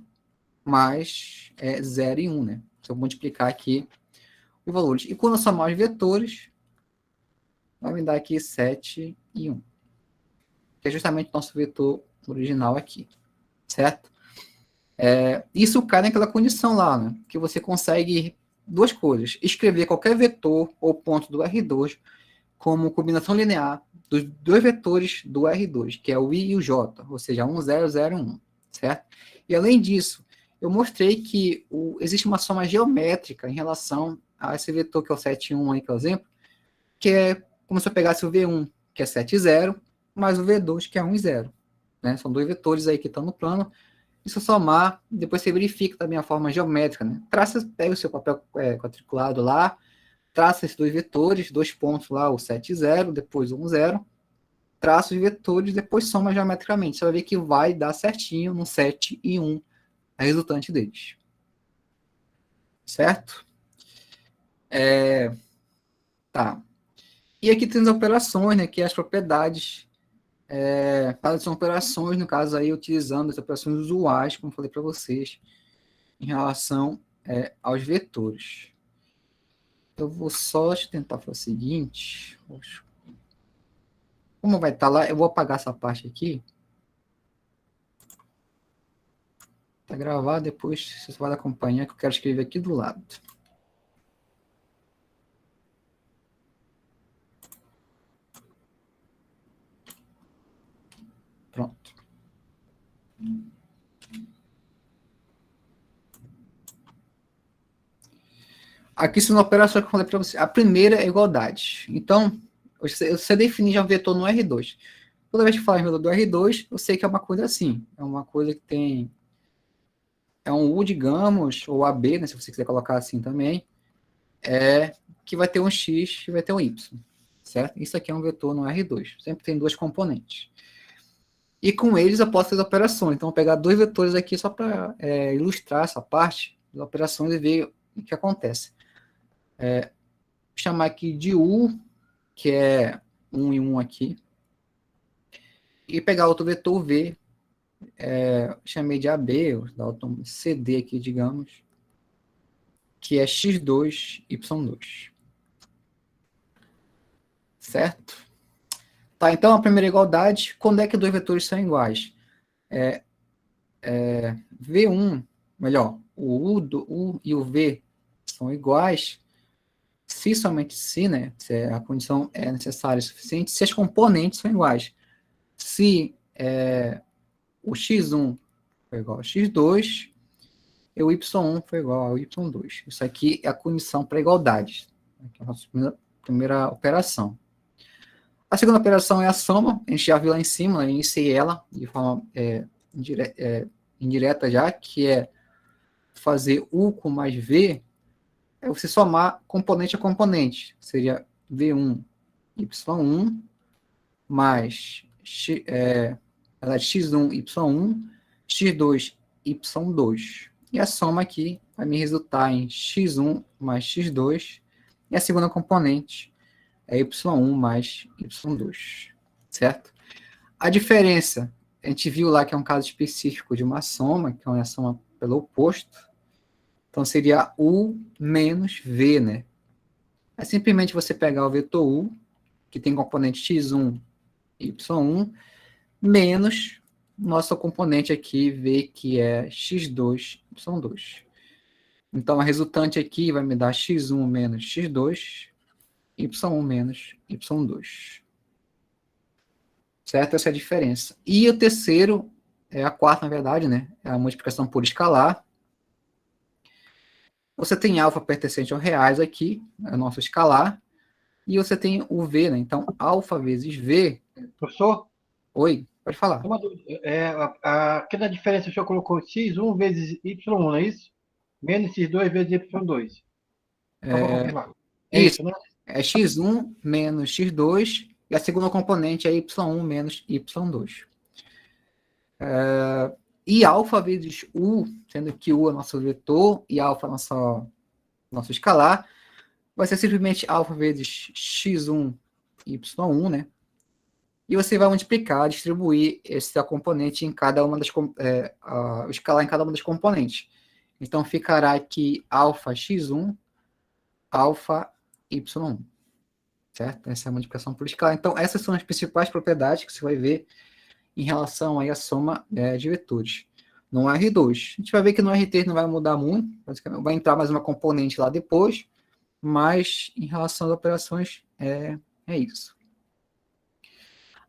Speaker 1: mais 0 e 1, né? Se eu multiplicar aqui os valores. E quando eu somar os vetores, vai me dar aqui 7 e 1. Que é justamente o nosso vetor original aqui, certo? Isso cai naquela condição lá, né? Que você consegue duas coisas. Escrever qualquer vetor ou ponto do R2 como combinação linear dos dois vetores do R2, que é o I e o J, ou seja, 1, 0, 0, 1, certo? E além disso, eu mostrei que existe uma soma geométrica em relação a esse vetor que é o 7, 1 aí, que é o exemplo, que é como se eu pegasse o V1, que é 7, 0, mais o V2, que é 1 e 0. Né? São dois vetores aí que estão no plano. E se eu somar, depois você verifica também a forma geométrica, né? Pega o seu papel quadriculado lá, traça esses dois vetores, dois pontos lá, o 7 e 0, depois o 1, 0, traça os vetores, depois soma geometricamente. Você vai ver que vai dar certinho no 7 e 1, a resultante deles. Certo? Tá. E aqui tem as operações, né, que é as propriedades. São operações, no caso aí, utilizando as operações usuais, como falei para vocês, em relação aos vetores. Eu vou só tentar fazer o seguinte. Como vai estar lá, eu vou apagar essa parte aqui. Está gravado, depois você vai acompanhar, que eu quero escrever aqui do lado. Pronto. Aqui são operações que eu falei para você. A primeira é igualdade. Então, você define já um vetor no R2. Toda vez que falar em vetor do R2, eu sei que é uma coisa assim. É uma coisa que tem... É um U, digamos, ou AB, né, se você quiser colocar assim também, que vai ter um X e vai ter um Y. Certo? Isso aqui é um vetor no R2. Sempre tem duas componentes. E com eles eu posso fazer operações. Então, eu vou pegar dois vetores aqui só para ilustrar essa parte das operações e ver o que acontece. Vou chamar aqui de U, que é 1 e 1 aqui. E pegar outro vetor V, chamei de AB, vou dar outro CD aqui, digamos, que é X2, Y2. Certo? Tá, então a primeira igualdade, quando é que dois vetores são iguais? V1, melhor, o U e o V são iguais, se somente se, né, se a condição é necessária e suficiente, se as componentes são iguais. Se o x1 foi igual ao x2 e o y1 foi igual ao y2. Isso aqui é a condição para igualdade. Aqui é a nossa primeira operação. A segunda operação é a soma. A gente já viu lá em cima, eu iniciei ela de forma indireta já, que é fazer U com mais V, é você somar componente a componente. Seria V1, Y1, mais x1, Y1, x2, Y2. E a soma aqui vai me resultar em x1 mais x2, e a segunda componente é y1 mais y2, certo? A diferença, a gente viu lá que é um caso específico de uma soma, que é uma soma pelo oposto, então seria U menos V, né? É simplesmente você pegar o vetor U, que tem componente x1, y1, menos nosso componente aqui, V, que é x2, y2. Então, a resultante aqui vai me dar x1 menos x2, y1 menos y2. Certo? Essa é a diferença. E o terceiro, a quarta, na verdade, né? É a multiplicação por escalar. Você tem alfa pertencente ao reais aqui, é o nosso escalar, e você tem o V, né? Então, alfa vezes V...
Speaker 7: Professor?
Speaker 1: Oi, pode falar.
Speaker 7: Uma dúvida. Aqui na diferença o senhor colocou x1 vezes y1, não é isso? Menos x2 vezes y2. Só para confirmar.
Speaker 1: Isso,
Speaker 7: né?
Speaker 1: É x1 menos x2, e a segunda componente é y1 menos y2. E alfa vezes u, sendo que u é nosso vetor e alfa é nosso escalar, vai ser simplesmente alfa vezes x1, y1, né? E você vai multiplicar, distribuir esse componente em cada uma das, escalar em cada uma das componentes. Então, ficará aqui alfa x1, alfa y1, certo? Essa é a multiplicação por escalar. Então, essas são as principais propriedades que você vai ver em relação aí à soma de vetores. No R2, a gente vai ver que no R3 não vai mudar muito, vai entrar mais uma componente lá depois, mas em relação às operações, é isso.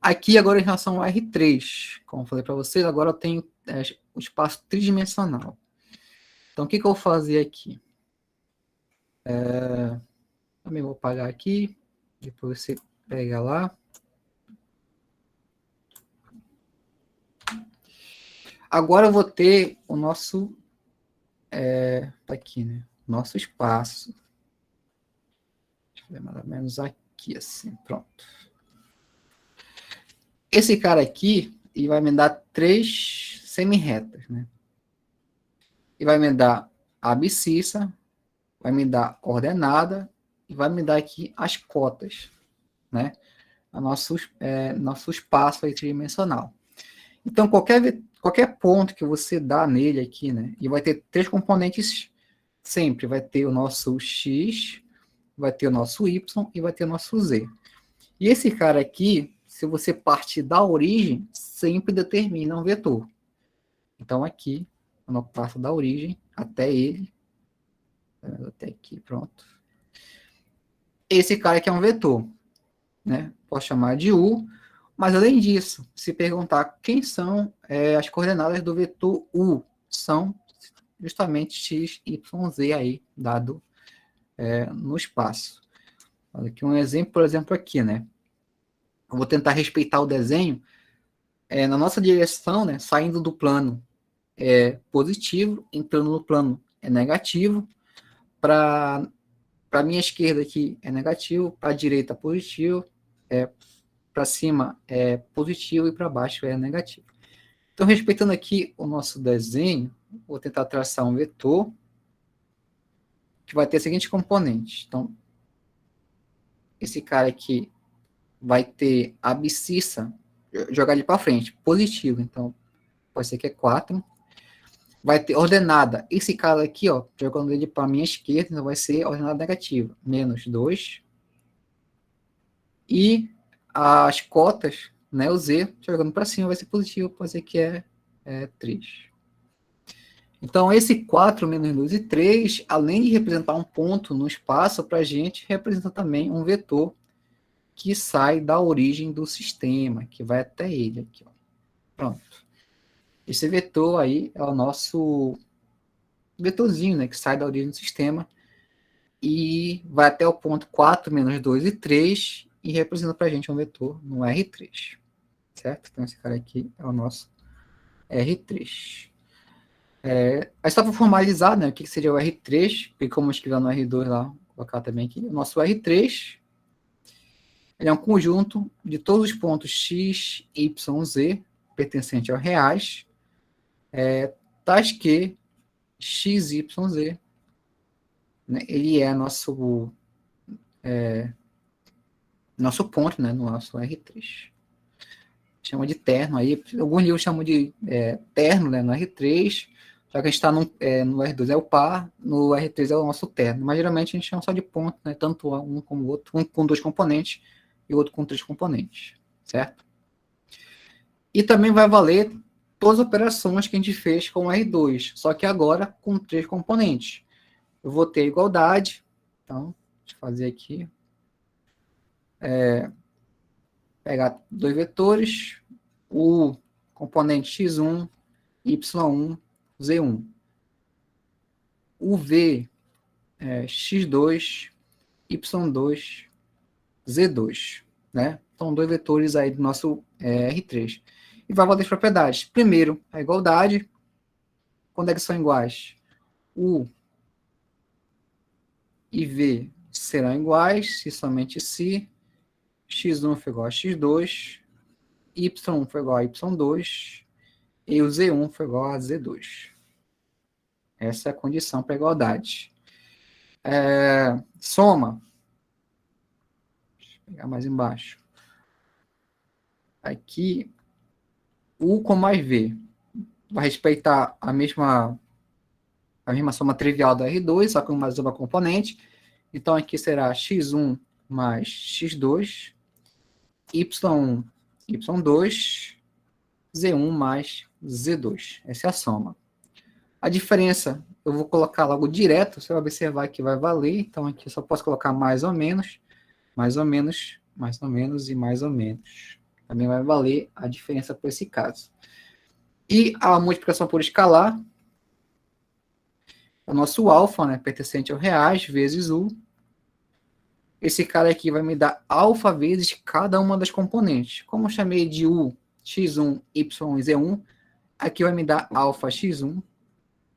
Speaker 1: Aqui, agora, em relação ao R3, como eu falei para vocês, agora eu tenho um espaço tridimensional. Então, o que eu vou fazer aqui? Também vou apagar aqui, depois você pega lá. Agora eu vou ter o nosso, tá aqui, né? Nosso espaço. Deixa eu ver mais ou menos aqui, assim, pronto. Esse cara aqui, ele vai me dar 3 semi-retas, né? E vai me dar abscissa, vai me dar ordenada, e vai me dar aqui as cotas, né? Nosso espaço aí tridimensional. Então, qualquer ponto que você dá nele aqui, né? E vai ter 3 componentes sempre. Vai ter o nosso x, vai ter o nosso y e vai ter o nosso z. E esse cara aqui, se você partir da origem, sempre determina um vetor. Então, aqui, quando eu passo da origem até ele, até aqui, pronto. Esse cara aqui é um vetor, né? Posso chamar de U, mas além disso, se perguntar quem são as coordenadas do vetor U, são justamente x, y, z aí, dado no espaço. Olha aqui um exemplo, por exemplo, aqui, né? Eu vou tentar respeitar o desenho. Na nossa direção, né, saindo do plano positivo, entrando no plano negativo. Para a minha esquerda aqui é negativo, para a direita positivo, para cima é positivo e para baixo é negativo. Então, respeitando aqui o nosso desenho, vou tentar traçar um vetor que vai ter a seguinte componente. Então, esse cara aqui vai ter abscissa, jogar ele para frente, positivo, então pode ser que é 4. Vai ter ordenada, esse cara aqui, ó, jogando ele para a minha esquerda, então vai ser ordenada negativa, menos 2. E as cotas, né, o z, jogando para cima, vai ser positivo, pode ser que é 3. Então, esse 4 menos 2 e 3, além de representar um ponto no espaço, para a gente, representa também um vetor que sai da origem do sistema, que vai até ele aqui, ó. Pronto. Esse vetor aí é o nosso vetorzinho, né, que sai da origem do sistema e vai até o ponto 4 menos 2 e 3 e representa para a gente um vetor no R3, certo? Então, esse cara aqui é o nosso R3. Aí só para formalizar, né, o que seria o R3, e como escrever no R2 lá, vou colocar também aqui, o nosso R3, ele é um conjunto de todos os pontos x, y, z, pertencente aos reais, tais que x, y, z, né, ele é nosso ponto, né, no nosso R3. Chama de terno aí, alguns livros chamam de terno, né, no R3, só que a gente está no R2 é o par, no R3 é o nosso terno, mas geralmente a gente chama só de ponto, né, tanto um como o outro, um com 2 componentes e outro com 3 componentes, certo? E também vai valer todas as operações que a gente fez com o R2, só que agora com 3 componentes. Eu vou ter igualdade, então, deixa eu fazer aqui, pegar 2 vetores, o componente x1, y1, z1. O v é x2, y2, z2, né? Então, 2 vetores aí do nosso R3. E vai valer as propriedades. Primeiro, a igualdade. Quando é que são iguais? U e v serão iguais, se somente se x1 for igual a x2, y1 for igual a y2 e o z1 for igual a z2. Essa é a condição para igualdade. Soma. Deixa eu pegar mais embaixo. Aqui, U com mais V. Vai respeitar a mesma soma trivial da R2, só com mais uma componente. Então, aqui será x1 mais x2, y1, y2, z1 mais z2. Essa é a soma. A diferença, eu vou colocar logo direto, você vai observar que vai valer. Então, aqui eu só posso colocar mais ou menos, mais ou menos, mais ou menos e mais ou menos. Também vai valer a diferença por esse caso. E a multiplicação por escalar, o nosso alfa, né, pertencente ao reais, vezes U. Esse cara aqui vai me dar alfa vezes cada uma das componentes. Como eu chamei de U, x1, y1 e z1, aqui vai me dar alfa x1,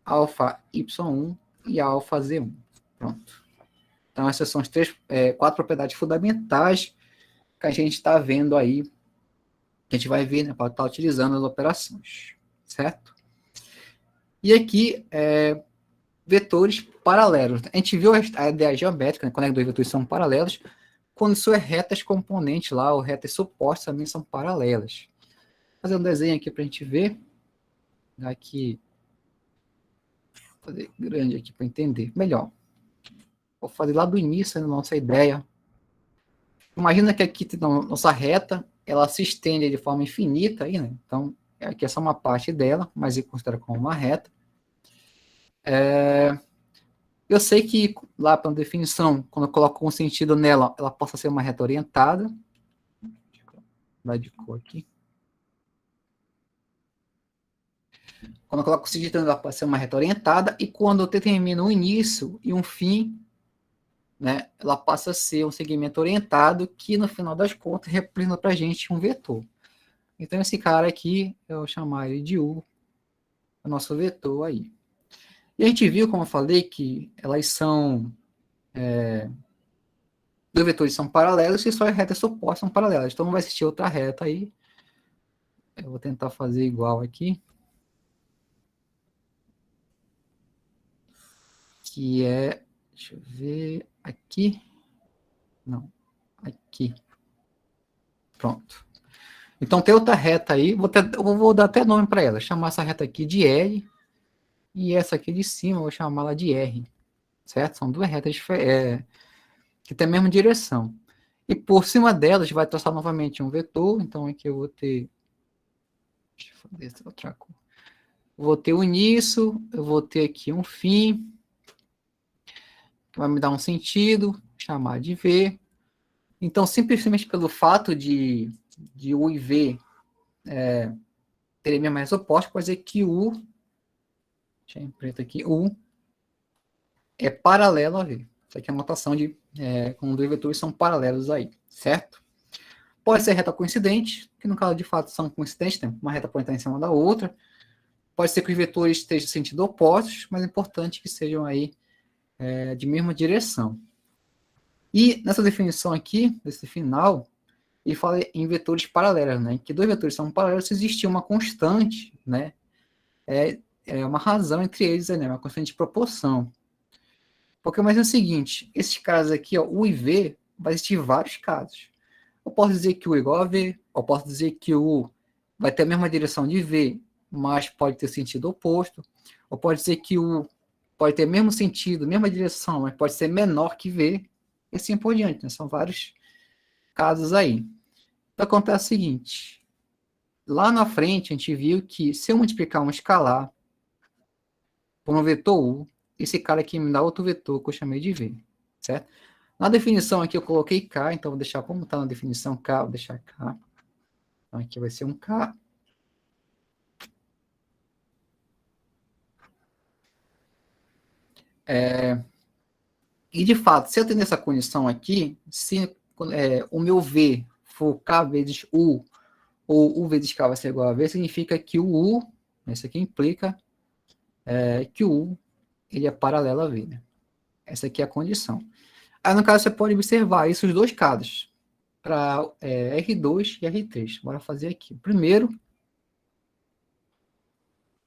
Speaker 1: alfa y1 e alfa z1. Pronto. Então, essas são as quatro propriedades fundamentais que a gente está vendo aí, que a gente vai ver, né, para estar utilizando as operações. Certo? E aqui, vetores paralelos. A gente viu a ideia geométrica, né, quando dois vetores são paralelos, quando são retas componentes lá, ou retas supostas também são paralelas. Vou fazer um desenho aqui para a gente ver. Aqui, vou fazer grande aqui para entender melhor. Vou fazer lá do início da nossa ideia. Imagina que aqui tem nossa reta, ela se estende de forma infinita aí, né? Então, aqui é só uma parte dela, mas eu considero como uma reta. Eu sei que lá pela definição, quando eu coloco um sentido nela, ela possa ser uma reta orientada. Deixa eu mudar de cor aqui. Quando eu coloco o sentido nela, pode ser uma reta orientada. E quando eu determino um início e um fim, né, ela passa a ser um segmento orientado que, no final das contas, representa para a gente um vetor. Então, esse cara aqui, eu vou chamar ele de U, o nosso vetor aí. E a gente viu, como eu falei, que elas são... dois vetores são paralelos e só as retas supostas são paralelas. Então, não vai existir outra reta aí. Eu vou tentar fazer igual aqui. Que é... Deixa eu ver... Aqui. Não. Aqui. Pronto. Então, tem outra reta aí. Eu vou dar até nome para ela. Chamar essa reta aqui de L. E essa aqui de cima, eu vou chamá-la de R. Certo? São duas retas que têm a mesma direção. E por cima delas, vai traçar novamente um vetor. Então, aqui eu vou ter... Deixa eu fazer essa outra cor. Vou ter um início. Eu vou ter aqui um fim. Que vai me dar um sentido. Chamar de V. Então, simplesmente pelo fato de U e V terem a mesma reta oposta, pode dizer que U... Deixa eu em preto aqui. U é paralelo a V. Isso aqui é a notação de quando dois vetores são paralelos aí, certo? Pode ser reta coincidente, que no caso de fato são coincidentes, né? Uma reta pode estar em cima da outra. Pode ser que os vetores estejam em sentido opostos, mas é importante que sejam aí de mesma direção. E nessa definição aqui, desse final, ele fala em vetores paralelos, né? Em que dois vetores são paralelos se existir uma constante, né? É uma razão entre eles, né? Uma constante de proporção. Porque mas é o seguinte, esses casos aqui, ó, U e V, vai existir vários casos. Eu posso dizer que U é igual a V, eu posso dizer que U vai ter a mesma direção de V, mas pode ter sentido oposto. Ou pode dizer que U pode ter o mesmo sentido, mesma direção, mas pode ser menor que V, e assim por diante, né? São vários casos aí. Então acontece o seguinte, lá na frente a gente viu que se eu multiplicar um escalar por um vetor U, esse cara aqui me dá outro vetor que eu chamei de V, certo? Na definição aqui eu coloquei K, então vou deixar como está na definição K, vou deixar K. Então aqui vai ser um K. E de fato, se eu tenho essa condição aqui, se o meu V for K vezes U, ou U vezes K vai ser igual a V, significa que o U, isso aqui implica que o U ele é paralelo a V, né? Essa aqui é a condição. Aí, no caso, você pode observar isso, os dois casos, para R2 e R3. Bora fazer aqui. Primeiro,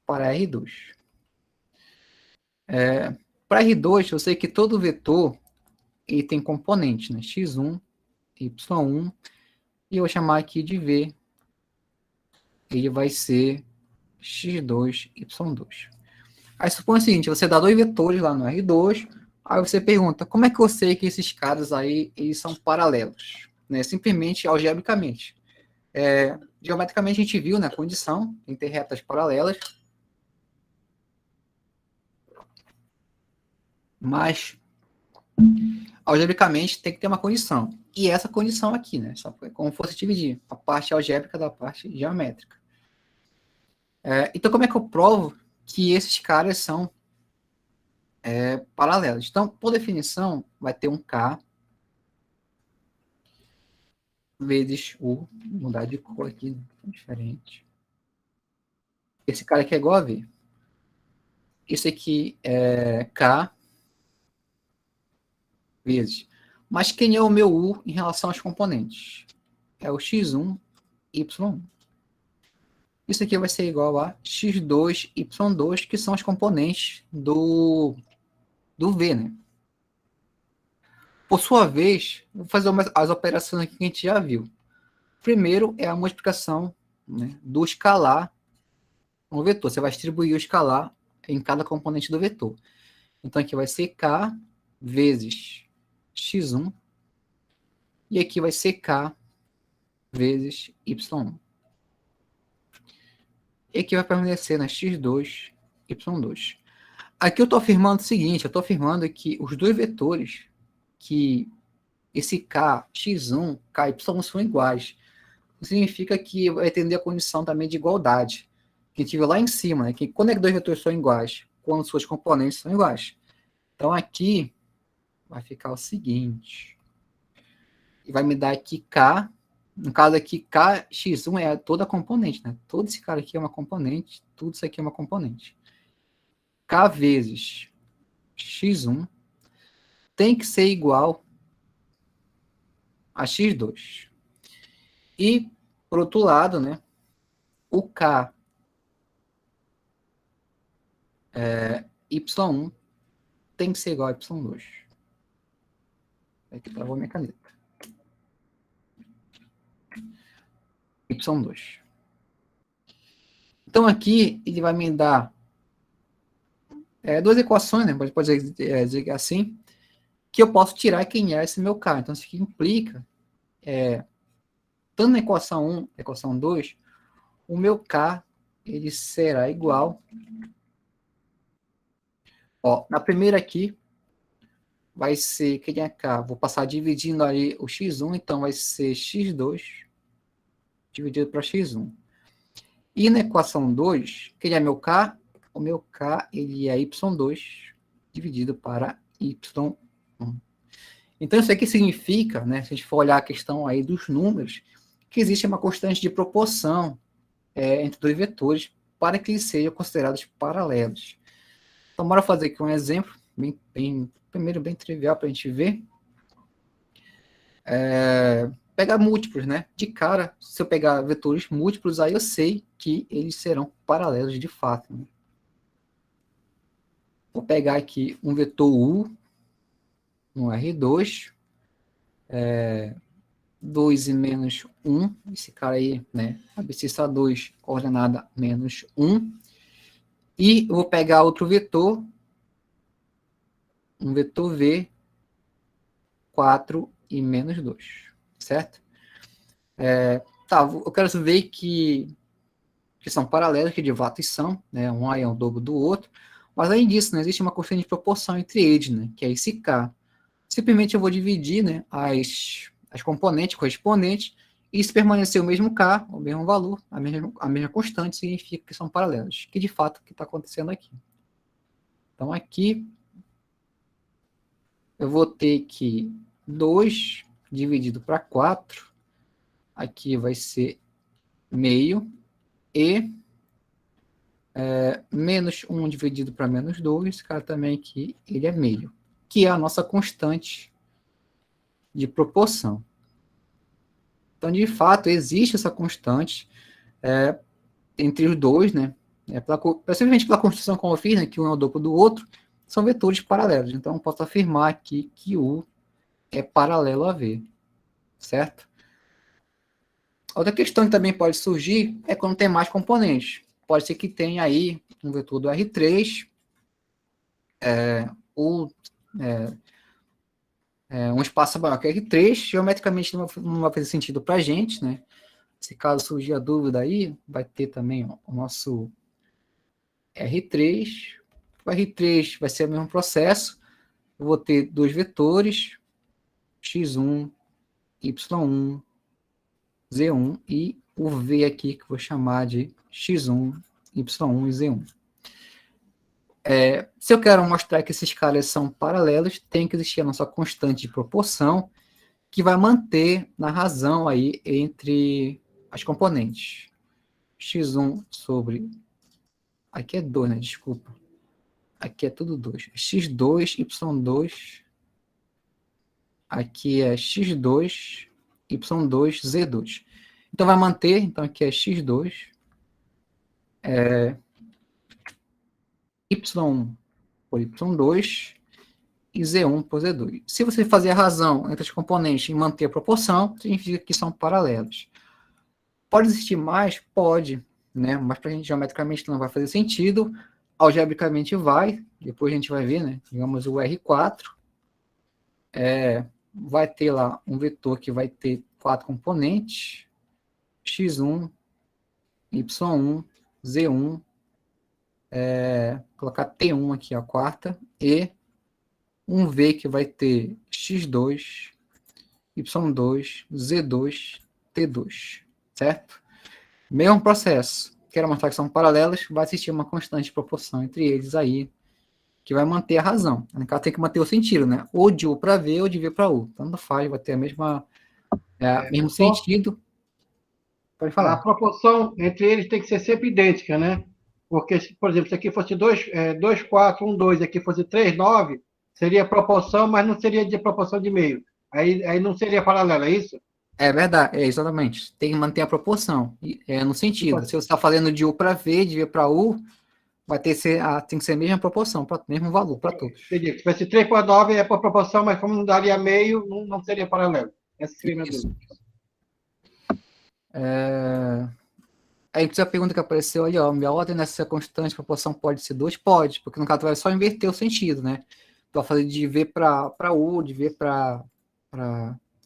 Speaker 1: para R2. Para R2, eu sei que todo vetor ele tem componente, né? x1, y1, e eu vou chamar aqui de V. Ele vai ser x2, y2. Aí supõe o seguinte, você dá dois vetores lá no R2, aí você pergunta, como é que eu sei que esses caras aí, eles são paralelos? Né? Simplesmente, algebricamente. Geometricamente, a gente viu, né, a condição, tem que ter retas paralelas, mas, algebricamente, tem que ter uma condição. E essa condição aqui, né, só como fosse dividir a parte algébrica da parte geométrica. Então, como é que eu provo que esses caras são paralelos? Então, por definição, vai ter um K vezes U. Vou mudar de cor aqui, diferente. Esse cara aqui é igual a V. Esse aqui é K vezes. Mas quem é o meu U em relação aos componentes? É o x1, y1. Isso aqui vai ser igual a x2, y2, que são os componentes do V, né? Por sua vez, vou fazer as operações aqui que a gente já viu. Primeiro é a multiplicação, né, do escalar no vetor. Você vai distribuir o escalar em cada componente do vetor. Então aqui vai ser K vezes x1. E aqui vai ser K vezes y1. E aqui vai permanecer na x2, y2. Aqui eu estou afirmando o seguinte, eu estou afirmando que os dois vetores, que esse K, x1, K, y são iguais. Isso significa que vai atender a condição também de igualdade, que a gente viu lá em cima, né? Que quando é que dois vetores são iguais? Quando suas componentes são iguais. Então aqui vai ficar o seguinte, e vai me dar aqui K, no caso aqui K, x1 é toda a componente, né? Todo esse cara aqui é uma componente, tudo isso aqui é uma componente. K vezes x1 tem que ser igual a x2. E, por outro lado, né, o K y1 tem que ser igual a y2. Aqui travou minha caneta. y2. Então, aqui, ele vai me dar duas equações, né? Pode dizer assim, que eu posso tirar quem é esse meu K. Então, isso aqui implica, tanto na equação 1 e equação 2, o meu K ele será igual. Ó, na primeira aqui, vai ser quem é K. Vou passar dividindo aí o x1, então vai ser x2 dividido para x1. E na equação 2, quem é meu K? O meu K ele é y2 dividido para y1. Então, isso aqui significa, né, se a gente for olhar a questão aí dos números, que existe uma constante de proporção entre dois vetores para que eles sejam considerados paralelos. Então, bora fazer aqui um exemplo, primeiro bem trivial para a gente ver. Pegar múltiplos, né? De cara, se eu pegar vetores múltiplos, aí eu sei que eles serão paralelos de fato. Né? Vou pegar aqui um vetor U, no R2, 2 e menos 1, esse cara aí, né, abscissa 2, coordenada menos 1, e eu vou pegar outro vetor, um vetor V, 4 e menos 2, certo? Eu quero ver que são paralelos, que de fato são, né, um é o dobro do outro, mas além disso, né, existe uma constante de proporção entre eles, né, que é esse K. Simplesmente eu vou dividir, né, as componentes correspondentes, e se permanecer o mesmo K, o mesmo valor, a mesma constante, significa que são paralelos, que de fato que está acontecendo aqui. Então aqui eu vou ter que 2 dividido para 4, aqui vai ser meio, e menos 1 dividido para menos 2, esse cara também aqui, ele é meio, que é a nossa constante de proporção. Então, de fato, existe essa constante entre os dois, né? Simplesmente pela construção como eu fiz, né, que um é o dobro do outro, são vetores paralelos. Então, eu posso afirmar aqui que U é paralelo a V, certo? Outra questão que também pode surgir é quando tem mais componentes. Pode ser que tenha aí um vetor do R3, um espaço maior que R3, geometricamente não vai fazer sentido para a gente, né? Se caso surgir a dúvida aí, vai ter também o nosso R3. O R3 vai ser o mesmo processo. Eu vou ter dois vetores, x1, y1, z1, e o V aqui, que eu vou chamar de x1, y1 e z1. Se eu quero mostrar que esses caras são paralelos, tem que existir a nossa constante de proporção, que vai manter na razão aí entre as componentes. x1 sobre... Aqui é 2, né? Desculpa. Aqui é tudo 2. x2, y2. Aqui é x2, y2, z2. Então, vai manter. Então, aqui é x2. Y1 por y2 e z1 por z2. Se você fazer a razão entre os componentes e manter a proporção, significa que são paralelos. Pode existir mais? Pode, né? Mas para a gente geometricamente não vai fazer sentido. Algebricamente vai, depois a gente vai ver, né? Digamos o R4. Vai ter lá um vetor que vai ter 4 componentes, x1, y1, z1, colocar T1 aqui, a quarta, e um V que vai ter x2, y2, z2, t2, certo? Mesmo processo. Quero mostrar que são paralelos, vai existir uma constante de proporção entre eles aí, que vai manter a razão. No caso, tem que manter o sentido, né? Ou de U para V ou de V para U. Tanto faz, vai ter a mesmo sentido. Pode falar.
Speaker 7: A proporção entre eles tem que ser sempre idêntica, né? Porque, por exemplo, se aqui fosse 2, 4, 1, 2, aqui fosse 3, 9, seria proporção, mas não seria de proporção de meio. Aí não seria paralelo, é isso?
Speaker 1: É verdade, exatamente. Tem que manter a proporção. No sentido, se você está fazendo de U para V, de V para U, vai ter tem que ser a mesma proporção, mesmo valor para todos.
Speaker 7: Entendi. Se fosse 3 por 9 é por proporção, mas como não daria meio, não seria paralelo. Essa seria a minha dúvida.
Speaker 1: Aí a pergunta que apareceu ali, ó, minha ordem nessa constante proporção pode ser 2? Pode, porque no caso vai só inverter o sentido, né? Então, fazer de V para U, de V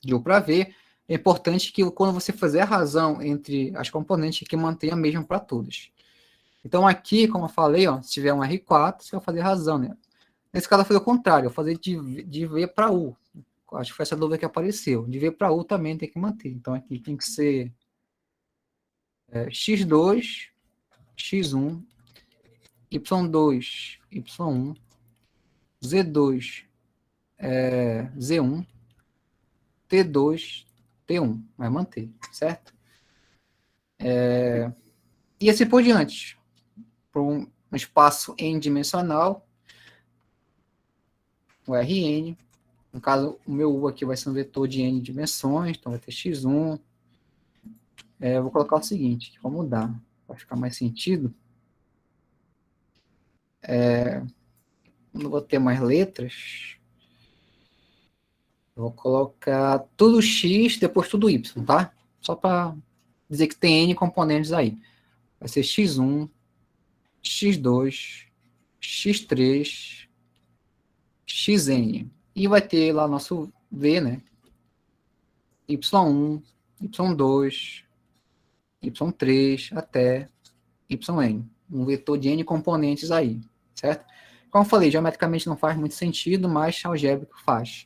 Speaker 1: de U para V. É importante que quando você fizer a razão entre as componentes, que mantenha a mesma para todas. Então, aqui, como eu falei, ó, se tiver um R4, você vai fazer razão, né? Nesse caso, eu fazer o contrário, eu fazer de V para U. Acho que foi essa dúvida que apareceu. De V para U também tem que manter. Então, aqui tem que ser x2, x1, y2, y1, z2, z1, t2, T1, vai manter, certo? E assim por diante. Por um espaço n-dimensional, o Rn, no caso, o meu U aqui vai ser um vetor de n dimensões, então vai ter x1. Eu vou colocar o seguinte, que vou mudar, para ficar mais sentido. Não vou ter mais letras. Eu vou colocar tudo x, depois tudo y, tá? Só para dizer que tem n componentes aí. Vai ser x1, x2, x3, xn. E vai ter lá nosso v, né? y1, y2, y3 até yn. Um vetor de n componentes aí, certo? Como eu falei, geometricamente não faz muito sentido, mas algébrico faz.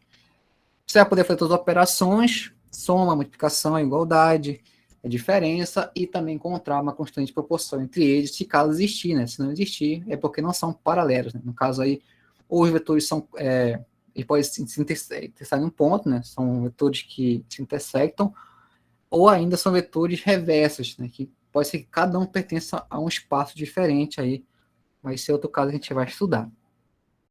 Speaker 1: Você vai poder fazer todas as operações, soma, multiplicação, igualdade, a diferença, e também encontrar uma constante de proporção entre eles, se caso existir, né? Se não existir, é porque não são paralelos, né? No caso aí, ou os vetores são, eles podem se intersectar em um ponto, né? São vetores que se intersectam, ou ainda são vetores reversos, né? Que pode ser que cada um pertença a um espaço diferente aí, mas esse é outro caso que a gente vai estudar.